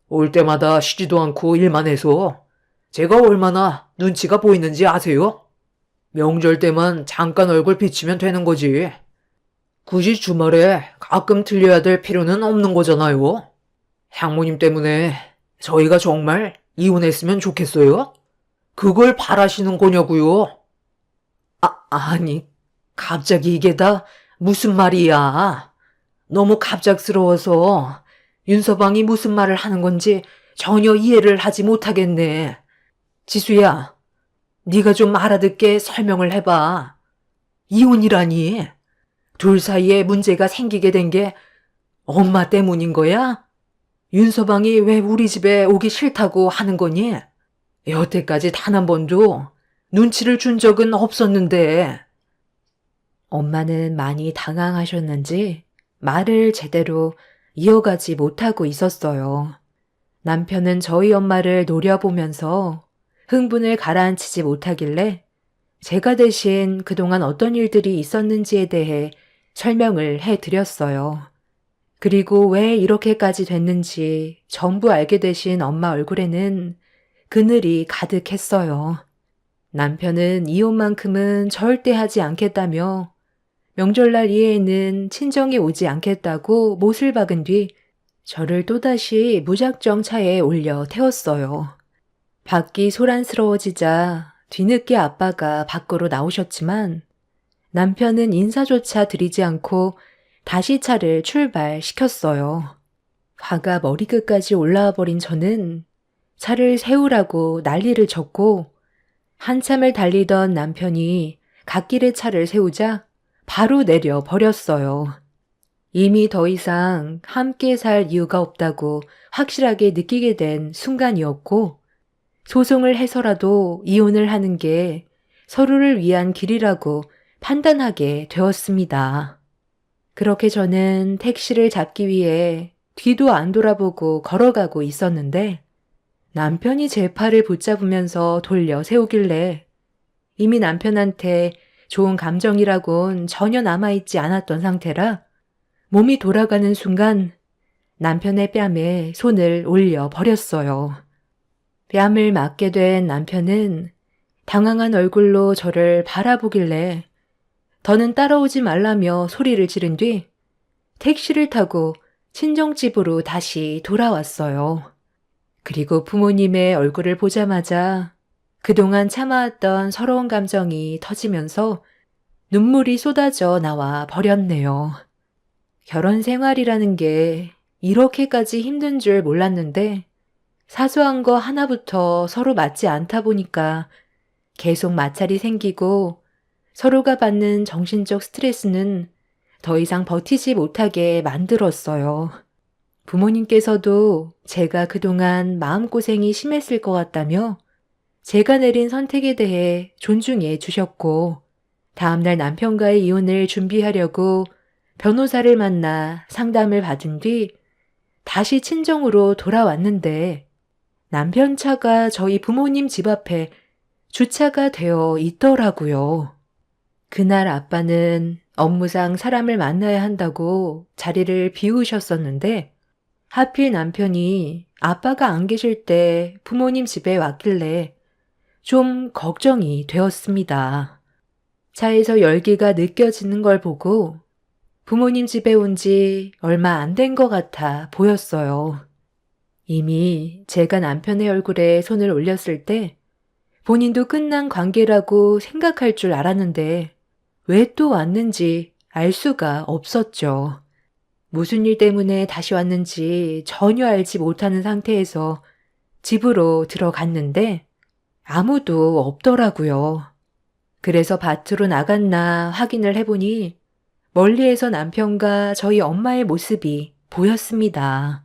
올 때마다 쉬지도 않고 일만 해서 제가 얼마나 눈치가 보이는지 아세요? 명절 때만 잠깐 얼굴 비치면 되는 거지. 굳이 주말에 가끔 들려야 될 필요는 없는 거잖아요. 장모님 때문에 저희가 정말 이혼했으면 좋겠어요? 그걸 바라시는 거냐고요? 아니, 갑자기 이게 다 무슨 말이야? 너무 갑작스러워서 윤서방이 무슨 말을 하는 건지 전혀 이해를 하지 못하겠네. 지수야, 네가 좀 알아듣게 설명을 해봐. 이혼이라니? 둘 사이에 문제가 생기게 된 게 엄마 때문인 거야? 윤서방이 왜 우리 집에 오기 싫다고 하는 거니? 여태까지 단 한 번도 눈치를 준 적은 없었는데. 엄마는 많이 당황하셨는지 말을 제대로 이어가지 못하고 있었어요. 남편은 저희 엄마를 노려보면서 흥분을 가라앉히지 못하길래 제가 대신 그동안 어떤 일들이 있었는지에 대해 설명을 해드렸어요. 그리고 왜 이렇게까지 됐는지 전부 알게 되신 엄마 얼굴에는 그늘이 가득했어요. 남편은 이혼만큼은 절대 하지 않겠다며 명절날 이해에는 친정에 오지 않겠다고 못을 박은 뒤 저를 또다시 무작정 차에 올려 태웠어요. 밖이 소란스러워지자 뒤늦게 아빠가 밖으로 나오셨지만 남편은 인사조차 드리지 않고 다시 차를 출발시켰어요. 화가 머리끝까지 올라와 버린 저는 차를 세우라고 난리를 쳤고 한참을 달리던 남편이 갓길에 차를 세우자 바로 내려 버렸어요. 이미 더 이상 함께 살 이유가 없다고 확실하게 느끼게 된 순간이었고, 소송을 해서라도 이혼을 하는 게 서로를 위한 길이라고 판단하게 되었습니다. 그렇게 저는 택시를 잡기 위해 뒤도 안 돌아보고 걸어가고 있었는데, 남편이 제 팔을 붙잡으면서 돌려 세우길래 이미 남편한테 좋은 감정이라곤 전혀 남아있지 않았던 상태라 몸이 돌아가는 순간 남편의 뺨에 손을 올려 버렸어요. 뺨을 맞게 된 남편은 당황한 얼굴로 저를 바라보길래 더는 따라오지 말라며 소리를 지른 뒤 택시를 타고 친정집으로 다시 돌아왔어요. 그리고 부모님의 얼굴을 보자마자 그동안 참아왔던 서러운 감정이 터지면서 눈물이 쏟아져 나와 버렸네요. 결혼 생활이라는 게 이렇게까지 힘든 줄 몰랐는데 사소한 거 하나부터 서로 맞지 않다 보니까 계속 마찰이 생기고 서로가 받는 정신적 스트레스는 더 이상 버티지 못하게 만들었어요. 부모님께서도 제가 그동안 마음고생이 심했을 것 같다며 제가 내린 선택에 대해 존중해 주셨고, 다음날 남편과의 이혼을 준비하려고 변호사를 만나 상담을 받은 뒤 다시 친정으로 돌아왔는데 남편 차가 저희 부모님 집 앞에 주차가 되어 있더라고요. 그날 아빠는 업무상 사람을 만나야 한다고 자리를 비우셨었는데 하필 남편이 아빠가 안 계실 때 부모님 집에 왔길래 좀 걱정이 되었습니다. 차에서 열기가 느껴지는 걸 보고 부모님 집에 온 지 얼마 안 된 것 같아 보였어요. 이미 제가 남편의 얼굴에 손을 올렸을 때 본인도 끝난 관계라고 생각할 줄 알았는데 왜 또 왔는지 알 수가 없었죠. 무슨 일 때문에 다시 왔는지 전혀 알지 못하는 상태에서 집으로 들어갔는데 아무도 없더라고요. 그래서 밭으로 나갔나 확인을 해보니 멀리에서 남편과 저희 엄마의 모습이 보였습니다.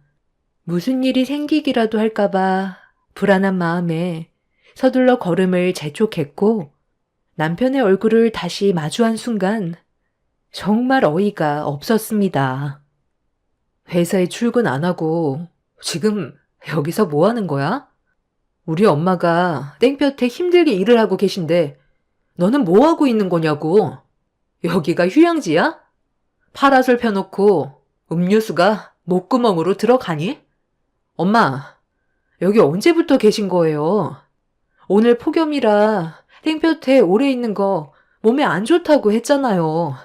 무슨 일이 생기기라도 할까봐 불안한 마음에 서둘러 걸음을 재촉했고 남편의 얼굴을 다시 마주한 순간 정말 어이가 없었습니다. 회사에 출근 안 하고 지금 여기서 뭐 하는 거야? 우리 엄마가 땡볕에 힘들게 일을 하고 계신데 너는 뭐 하고 있는 거냐고. 여기가 휴양지야? 파라솔 펴놓고 음료수가 목구멍으로 들어가니? 엄마, 여기 언제부터 계신 거예요? 오늘 폭염이라 땡볕에 오래 있는 거 몸에 안 좋다고 했잖아요.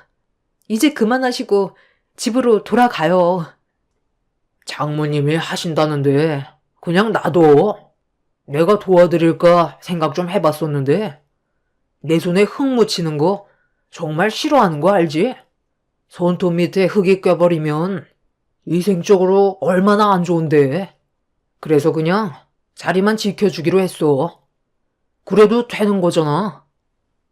이제 그만하시고 집으로 돌아가요. 장모님이 하신다는데 그냥 놔둬. 내가 도와드릴까 생각 좀 해봤었는데 내 손에 흙 묻히는 거 정말 싫어하는 거 알지? 손톱 밑에 흙이 껴버리면 위생적으로 얼마나 안 좋은데. 그래서 그냥 자리만 지켜주기로 했어. 그래도 되는 거잖아.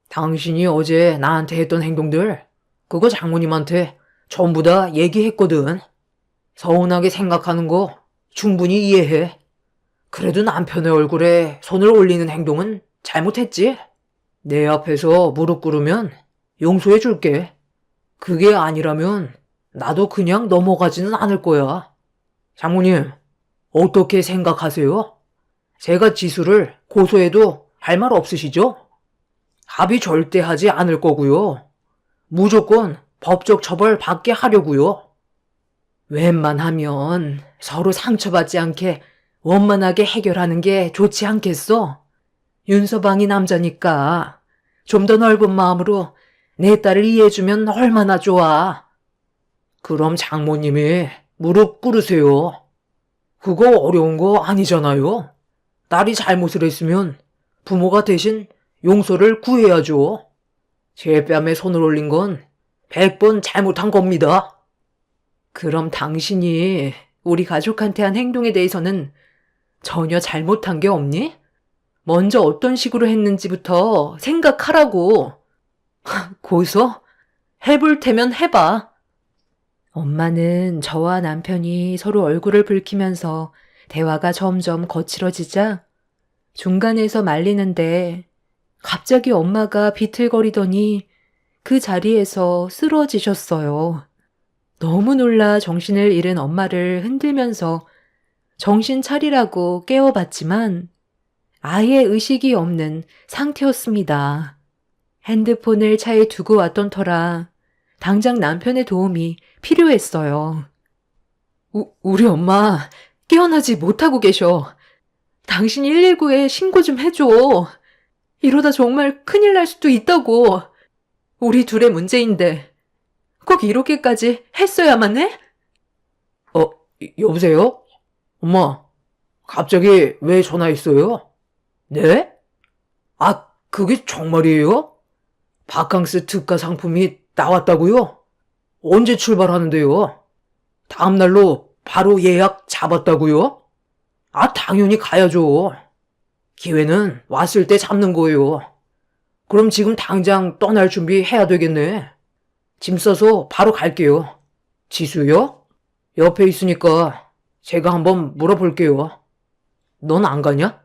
당신이 어제 나한테 했던 행동들 그거 장모님한테 전부 다 얘기했거든. 서운하게 생각하는 거 충분히 이해해. 그래도 남편의 얼굴에 손을 올리는 행동은 잘못했지? 내 앞에서 무릎 꿇으면 용서해 줄게. 그게 아니라면 나도 그냥 넘어가지는 않을 거야. 장모님, 어떻게 생각하세요? 제가 지수를 고소해도 할 말 없으시죠? 합의 절대 하지 않을 거고요. 무조건 법적 처벌 받게 하려고요. 웬만하면 서로 상처받지 않게 원만하게 해결하는 게 좋지 않겠어? 윤서방이 남자니까 좀 더 넓은 마음으로 내 딸을 이해해주면 얼마나 좋아. 그럼 장모님이 무릎 꿇으세요. 그거 어려운 거 아니잖아요. 딸이 잘못을 했으면 부모가 대신 용서를 구해야죠. 제 뺨에 손을 올린 건 100번 잘못한 겁니다. 그럼 당신이 우리 가족한테 한 행동에 대해서는 전혀 잘못한 게 없니? 먼저 어떤 식으로 했는지부터 생각하라고. 고소? 해볼 테면 해봐. 엄마는 저와 남편이 서로 얼굴을 붉히면서 대화가 점점 거칠어지자 중간에서 말리는데 갑자기 엄마가 비틀거리더니 그 자리에서 쓰러지셨어요. 너무 놀라 정신을 잃은 엄마를 흔들면서 정신 차리라고 깨워봤지만 아예 의식이 없는 상태였습니다. 핸드폰을 차에 두고 왔던 터라 당장 남편의 도움이 필요했어요. 우리 엄마 깨어나지 못하고 계셔. 당신 119에 신고 좀 해줘. 이러다 정말 큰일 날 수도 있다고. 우리 둘의 문제인데 꼭 이렇게까지 했어야만 해? 여보세요? 엄마, 갑자기 왜 전화했어요? 네? 아, 그게 정말이에요? 바캉스 특가 상품이 나왔다고요? 언제 출발하는데요? 다음 날로 바로 예약 잡았다고요? 아, 당연히 가야죠. 기회는 왔을 때 잡는 거예요. 그럼 지금 당장 떠날 준비해야 되겠네. 짐 싸서 바로 갈게요. 지수요? 옆에 있으니까 제가 한번 물어볼게요. 넌 안 가냐?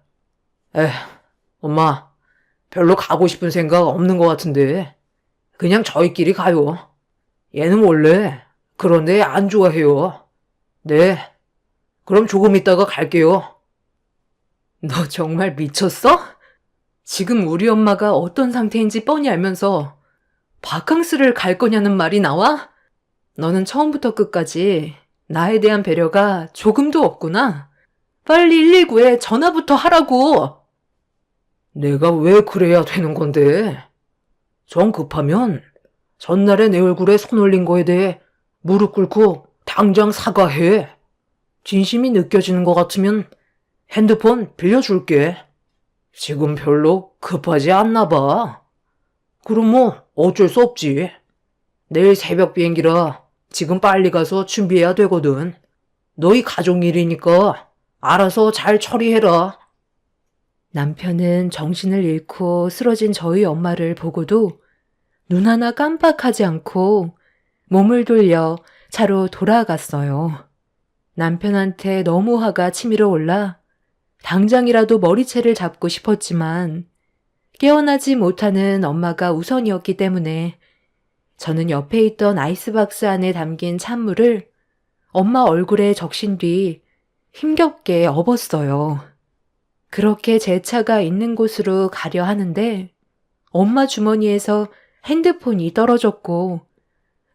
엄마, 별로 가고 싶은 생각 없는 것 같은데 그냥 저희끼리 가요. 얘는 원래 그런데 안 좋아해요. 네, 그럼 조금 있다가 갈게요. 너 정말 미쳤어? 지금 우리 엄마가 어떤 상태인지 뻔히 알면서 바캉스를 갈 거냐는 말이 나와? 너는 처음부터 끝까지 나에 대한 배려가 조금도 없구나. 빨리 119에 전화부터 하라고. 내가 왜 그래야 되는 건데? 정 급하면 전날에 내 얼굴에 손 올린 거에 대해 무릎 꿇고 당장 사과해. 진심이 느껴지는 것 같으면 핸드폰 빌려줄게. 지금 별로 급하지 않나 봐. 그럼 뭐 어쩔 수 없지. 내일 새벽 비행기라 지금 빨리 가서 준비해야 되거든. 너희 가족 일이니까 알아서 잘 처리해라. 남편은 정신을 잃고 쓰러진 저희 엄마를 보고도 눈 하나 깜빡하지 않고 몸을 돌려 차로 돌아갔어요. 남편한테 너무 화가 치밀어 올라 당장이라도 머리채를 잡고 싶었지만 깨어나지 못하는 엄마가 우선이었기 때문에 저는 옆에 있던 아이스박스 안에 담긴 찬물을 엄마 얼굴에 적신 뒤 힘겹게 업었어요. 그렇게 제 차가 있는 곳으로 가려 하는데 엄마 주머니에서 핸드폰이 떨어졌고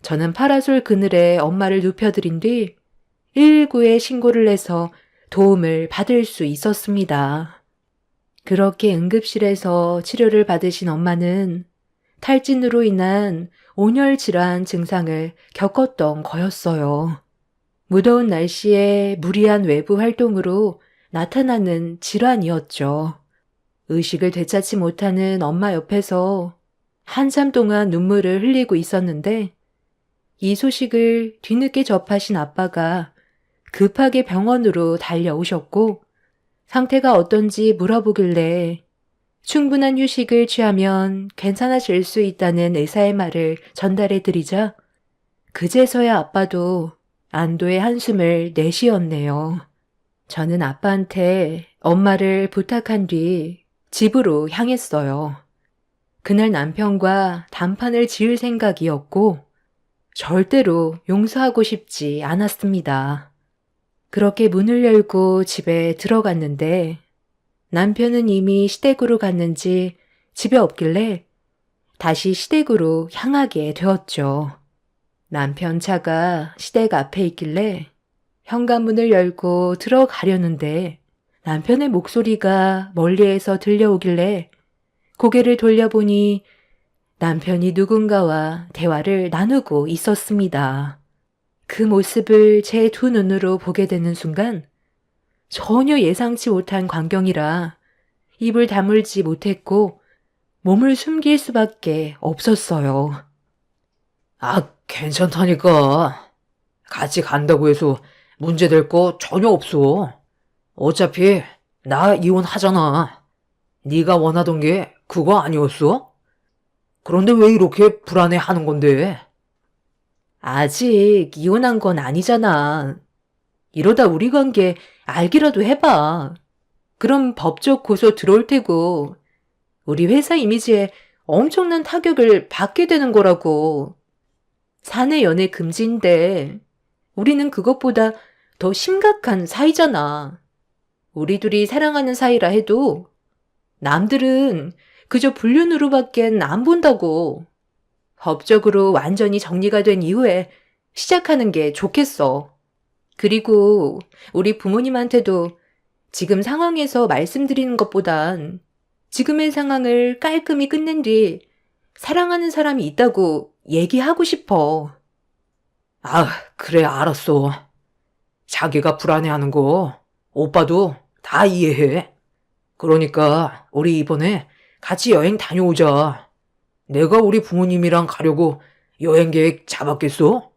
저는 파라솔 그늘에 엄마를 눕혀드린 뒤 119에 신고를 해서 도움을 받을 수 있었습니다. 그렇게 응급실에서 치료를 받으신 엄마는 탈진으로 인한 온열 질환 증상을 겪었던 거였어요. 무더운 날씨에 무리한 외부 활동으로 나타나는 질환이었죠. 의식을 되찾지 못하는 엄마 옆에서 한참 동안 눈물을 흘리고 있었는데 이 소식을 뒤늦게 접하신 아빠가 급하게 병원으로 달려오셨고 상태가 어떤지 물어보길래 충분한 휴식을 취하면 괜찮아질 수 있다는 의사의 말을 전달해 드리자 그제서야 아빠도 안도의 한숨을 내쉬었네요. 저는 아빠한테 엄마를 부탁한 뒤 집으로 향했어요. 그날 남편과 단판을 지을 생각이었고 절대로 용서하고 싶지 않았습니다. 그렇게 문을 열고 집에 들어갔는데 남편은 이미 시댁으로 갔는지 집에 없길래 다시 시댁으로 향하게 되었죠. 남편 차가 시댁 앞에 있길래 현관문을 열고 들어가려는데 남편의 목소리가 멀리에서 들려오길래 고개를 돌려보니 남편이 누군가와 대화를 나누고 있었습니다. 그 모습을 제 두 눈으로 보게 되는 순간 전혀 예상치 못한 광경이라 입을 다물지 못했고 몸을 숨길 수밖에 없었어요. 아, 괜찮다니까. 같이 간다고 해서 문제될 거 전혀 없어. 어차피 나 이혼하잖아. 네가 원하던 게 그거 아니었어? 그런데 왜 이렇게 불안해하는 건데? 아직 이혼한 건 아니잖아. 이러다 우리 관계 알기라도 해봐. 그럼 법적 고소 들어올 테고 우리 회사 이미지에 엄청난 타격을 받게 되는 거라고. 사내 연애 금지인데 우리는 그것보다 더 심각한 사이잖아. 우리 둘이 사랑하는 사이라 해도 남들은 그저 불륜으로밖엔 안 본다고. 법적으로 완전히 정리가 된 이후에 시작하는 게 좋겠어. 그리고 우리 부모님한테도 지금 상황에서 말씀드리는 것보단 지금의 상황을 깔끔히 끝낸 뒤 사랑하는 사람이 있다고 얘기하고 싶어. 아, 그래, 알았어. 자기가 불안해하는 거 오빠도 다 이해해. 그러니까 우리 이번에 같이 여행 다녀오자. 내가 우리 부모님이랑 가려고 여행 계획 잡았겠어?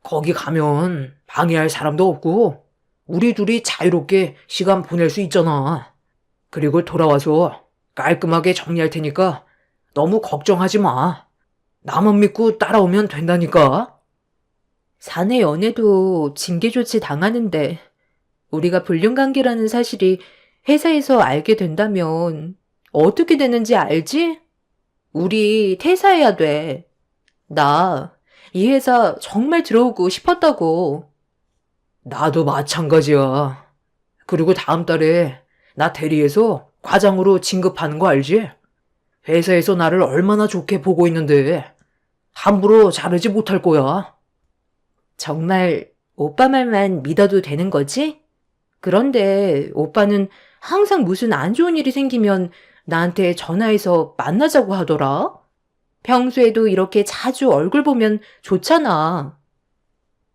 거기 가면 방해할 사람도 없고 우리 둘이 자유롭게 시간 보낼 수 있잖아. 그리고 돌아와서 깔끔하게 정리할 테니까 너무 걱정하지 마. 나만 믿고 따라오면 된다니까. 사내 연애도 징계 조치 당하는데 우리가 불륜관계라는 사실이 회사에서 알게 된다면 어떻게 되는지 알지? 우리 퇴사해야 돼. 나 이 회사 정말 들어오고 싶었다고. 나도 마찬가지야. 그리고 다음 달에 나 대리해서 과장으로 진급하는 거 알지? 회사에서 나를 얼마나 좋게 보고 있는데 함부로 자르지 못할 거야. 정말 오빠 말만 믿어도 되는 거지? 그런데 오빠는 항상 무슨 안 좋은 일이 생기면 나한테 전화해서 만나자고 하더라? 평소에도 이렇게 자주 얼굴 보면 좋잖아.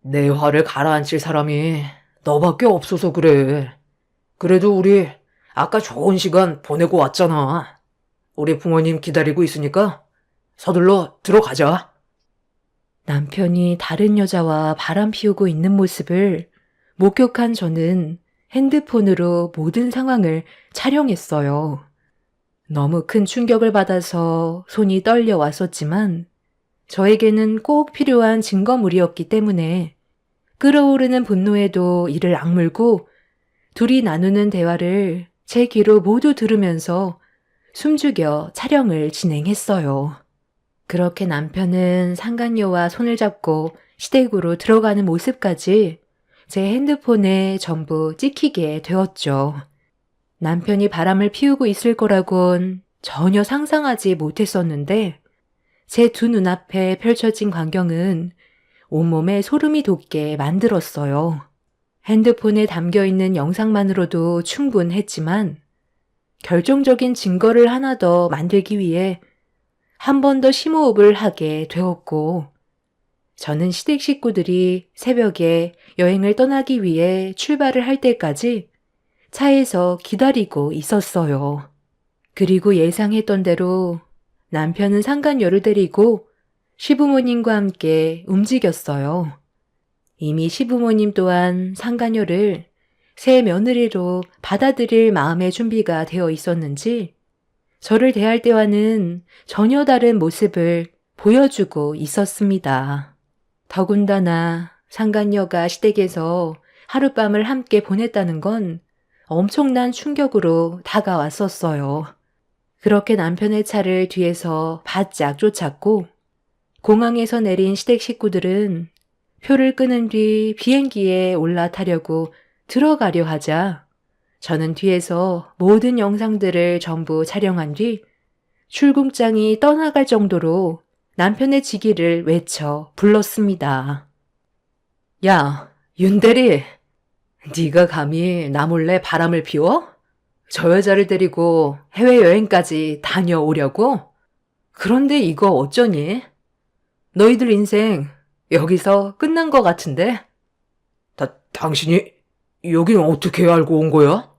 내 화를 가라앉힐 사람이 너밖에 없어서 그래. 그래도 우리 아까 좋은 시간 보내고 왔잖아. 우리 부모님 기다리고 있으니까 서둘러 들어가자. 남편이 다른 여자와 바람 피우고 있는 모습을 목격한 저는 핸드폰으로 모든 상황을 촬영했어요. 너무 큰 충격을 받아서 손이 떨려 왔었지만 저에게는 꼭 필요한 증거물이었기 때문에 끓어오르는 분노에도 이를 악물고 둘이 나누는 대화를 제 귀로 모두 들으면서 숨죽여 촬영을 진행했어요. 그렇게 남편은 상간녀와 손을 잡고 시댁으로 들어가는 모습까지 제 핸드폰에 전부 찍히게 되었죠. 남편이 바람을 피우고 있을 거라곤 전혀 상상하지 못했었는데 제 두 눈앞에 펼쳐진 광경은 온몸에 소름이 돋게 만들었어요. 핸드폰에 담겨있는 영상만으로도 충분했지만 결정적인 증거를 하나 더 만들기 위해 한 번 더 심호흡을 하게 되었고 저는 시댁 식구들이 새벽에 여행을 떠나기 위해 출발을 할 때까지 차에서 기다리고 있었어요. 그리고 예상했던 대로 남편은 상간녀를 데리고 시부모님과 함께 움직였어요. 이미 시부모님 또한 상간녀를 새 며느리로 받아들일 마음의 준비가 되어 있었는지 저를 대할 때와는 전혀 다른 모습을 보여주고 있었습니다. 더군다나 상간녀가 시댁에서 하룻밤을 함께 보냈다는 건 엄청난 충격으로 다가왔었어요. 그렇게 남편의 차를 뒤에서 바짝 쫓았고 공항에서 내린 시댁 식구들은 표를 끊은 뒤 비행기에 올라타려고 들어가려 하자 저는 뒤에서 모든 영상들을 전부 촬영한 뒤 출궁장이 떠나갈 정도로 남편의 직위를 외쳐 불렀습니다. 야, 윤대리. 네가 감히 나 몰래 바람을 피워? 저 여자를 데리고 해외여행까지 다녀오려고? 그런데 이거 어쩌니? 너희들 인생 여기서 끝난 것 같은데? 당신이 여긴 어떻게 알고 온 거야?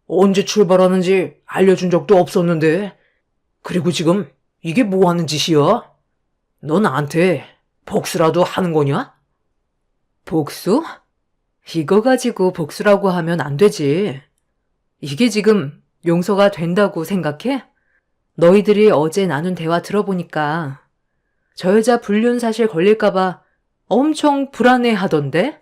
언제 출발하는지 알려준 적도 없었는데. 그리고 지금 이게 뭐 하는 짓이야? 너 나한테 복수라도 하는 거냐? 복수? 이거 가지고 복수라고 하면 안 되지. 이게 지금 용서가 된다고 생각해? 너희들이 어제 나눈 대화 들어보니까 저 여자 불륜 사실 걸릴까봐 엄청 불안해 하던데?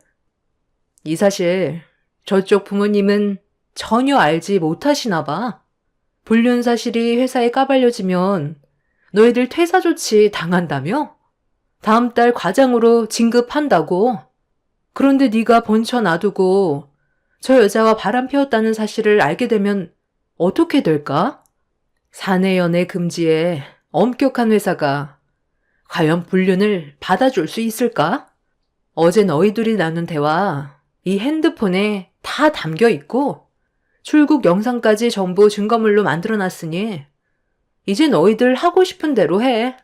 이 사실 저쪽 부모님은 전혀 알지 못하시나 봐. 불륜 사실이 회사에 까발려지면 너희들 퇴사 조치 당한다며? 다음 달 과장으로 진급한다고. 그런데 네가 번쳐 놔두고 저 여자와 바람 피웠다는 사실을 알게 되면 어떻게 될까? 사내 연애 금지에 엄격한 회사가 과연 불륜을 받아줄 수 있을까? 어제 너희들이 나눈 대화 이 핸드폰에 다 담겨 있고 출국 영상까지 전부 증거물로 만들어놨으니 이제 너희들 하고 싶은 대로 해.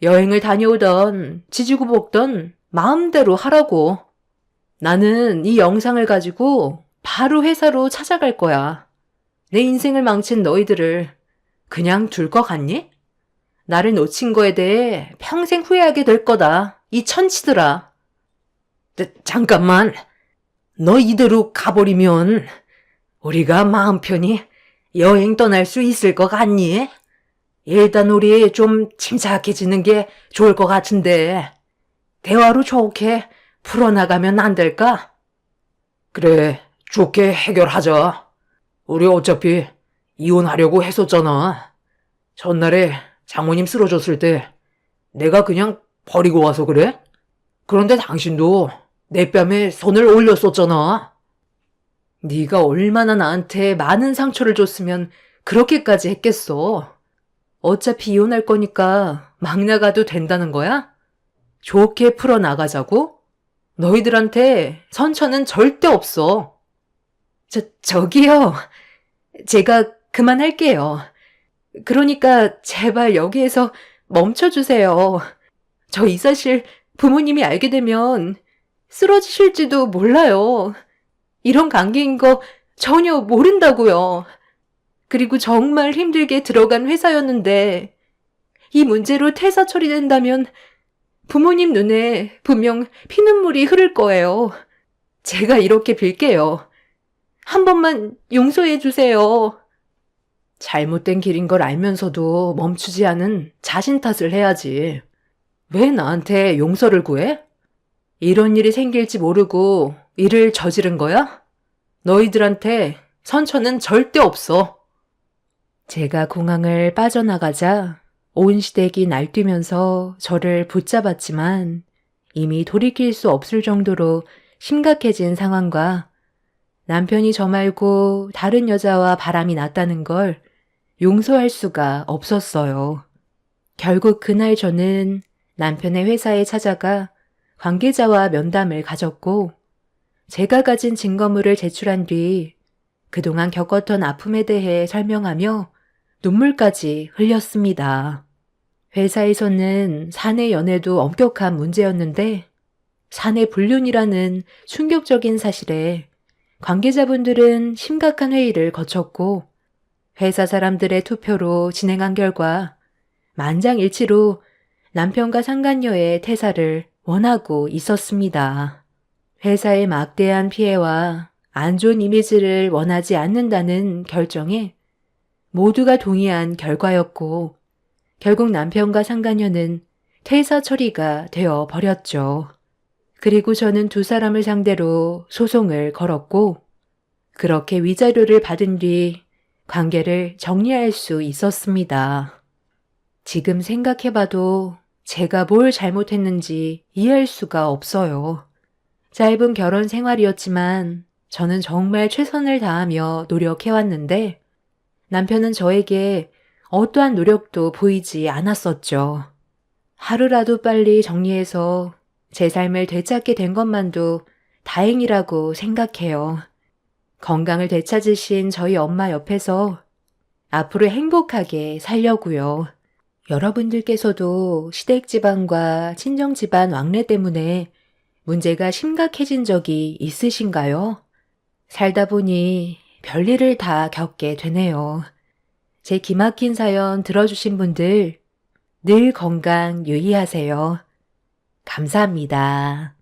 여행을 다녀오던 지지고 볶던 마음대로 하라고. 나는 이 영상을 가지고 바로 회사로 찾아갈 거야. 내 인생을 망친 너희들을 그냥 둘 것 같니? 나를 놓친 거에 대해 평생 후회하게 될 거다. 이 천치들아. 잠깐만. 너 이대로 가버리면 우리가 마음 편히 여행 떠날 수 있을 것 같니? 일단 우리 좀 침착해지는 게 좋을 것 같은데 대화로 좋게 풀어나가면 안 될까? 그래, 좋게 해결하자. 우리 어차피 이혼하려고 했었잖아. 전날에 장모님 쓰러졌을 때 내가 그냥 버리고 와서 그래? 그런데 당신도 내 뺨에 손을 올렸었잖아. 네가 얼마나 나한테 많은 상처를 줬으면 그렇게까지 했겠어. 어차피 이혼할 거니까 막 나가도 된다는 거야? 좋게 풀어나가자고? 너희들한테 선처는 절대 없어. 저기요. 제가 그만할게요. 그러니까 제발 여기에서 멈춰주세요. 저 이 사실 부모님이 알게 되면 쓰러지실지도 몰라요. 이런 관계인 거 전혀 모른다고요. 그리고 정말 힘들게 들어간 회사였는데 이 문제로 퇴사 처리된다면 부모님 눈에 분명 피눈물이 흐를 거예요. 제가 이렇게 빌게요. 한 번만 용서해 주세요. 잘못된 길인 걸 알면서도 멈추지 않은 자신 탓을 해야지. 왜 나한테 용서를 구해? 이런 일이 생길지 모르고 일을 저지른 거야? 너희들한테 선처는 절대 없어. 제가 공항을 빠져나가자 온 시댁이 날뛰면서 저를 붙잡았지만 이미 돌이킬 수 없을 정도로 심각해진 상황과 남편이 저 말고 다른 여자와 바람이 났다는 걸 용서할 수가 없었어요. 결국 그날 저는 남편의 회사에 찾아가 관계자와 면담을 가졌고 제가 가진 증거물을 제출한 뒤 그동안 겪었던 아픔에 대해 설명하며 눈물까지 흘렸습니다. 회사에서는 사내 연애도 엄격한 문제였는데 사내 불륜이라는 충격적인 사실에 관계자분들은 심각한 회의를 거쳤고 회사 사람들의 투표로 진행한 결과 만장일치로 남편과 상간녀의 퇴사를 원하고 있었습니다. 회사의 막대한 피해와 안 좋은 이미지를 원하지 않는다는 결정에 모두가 동의한 결과였고 결국 남편과 상간녀는 퇴사 처리가 되어 버렸죠. 그리고 저는 두 사람을 상대로 소송을 걸었고 그렇게 위자료를 받은 뒤 관계를 정리할 수 있었습니다. 지금 생각해봐도 제가 뭘 잘못했는지 이해할 수가 없어요. 짧은 결혼 생활이었지만 저는 정말 최선을 다하며 노력해왔는데 남편은 저에게 어떠한 노력도 보이지 않았었죠. 하루라도 빨리 정리해서 제 삶을 되찾게 된 것만도 다행이라고 생각해요. 건강을 되찾으신 저희 엄마 옆에서 앞으로 행복하게 살려고요. 여러분들께서도 시댁집안과 친정집안 왕래 때문에 문제가 심각해진 적이 있으신가요? 살다 보니 별일을 다 겪게 되네요. 제 기막힌 사연 들어주신 분들 늘 건강 유의하세요. 감사합니다.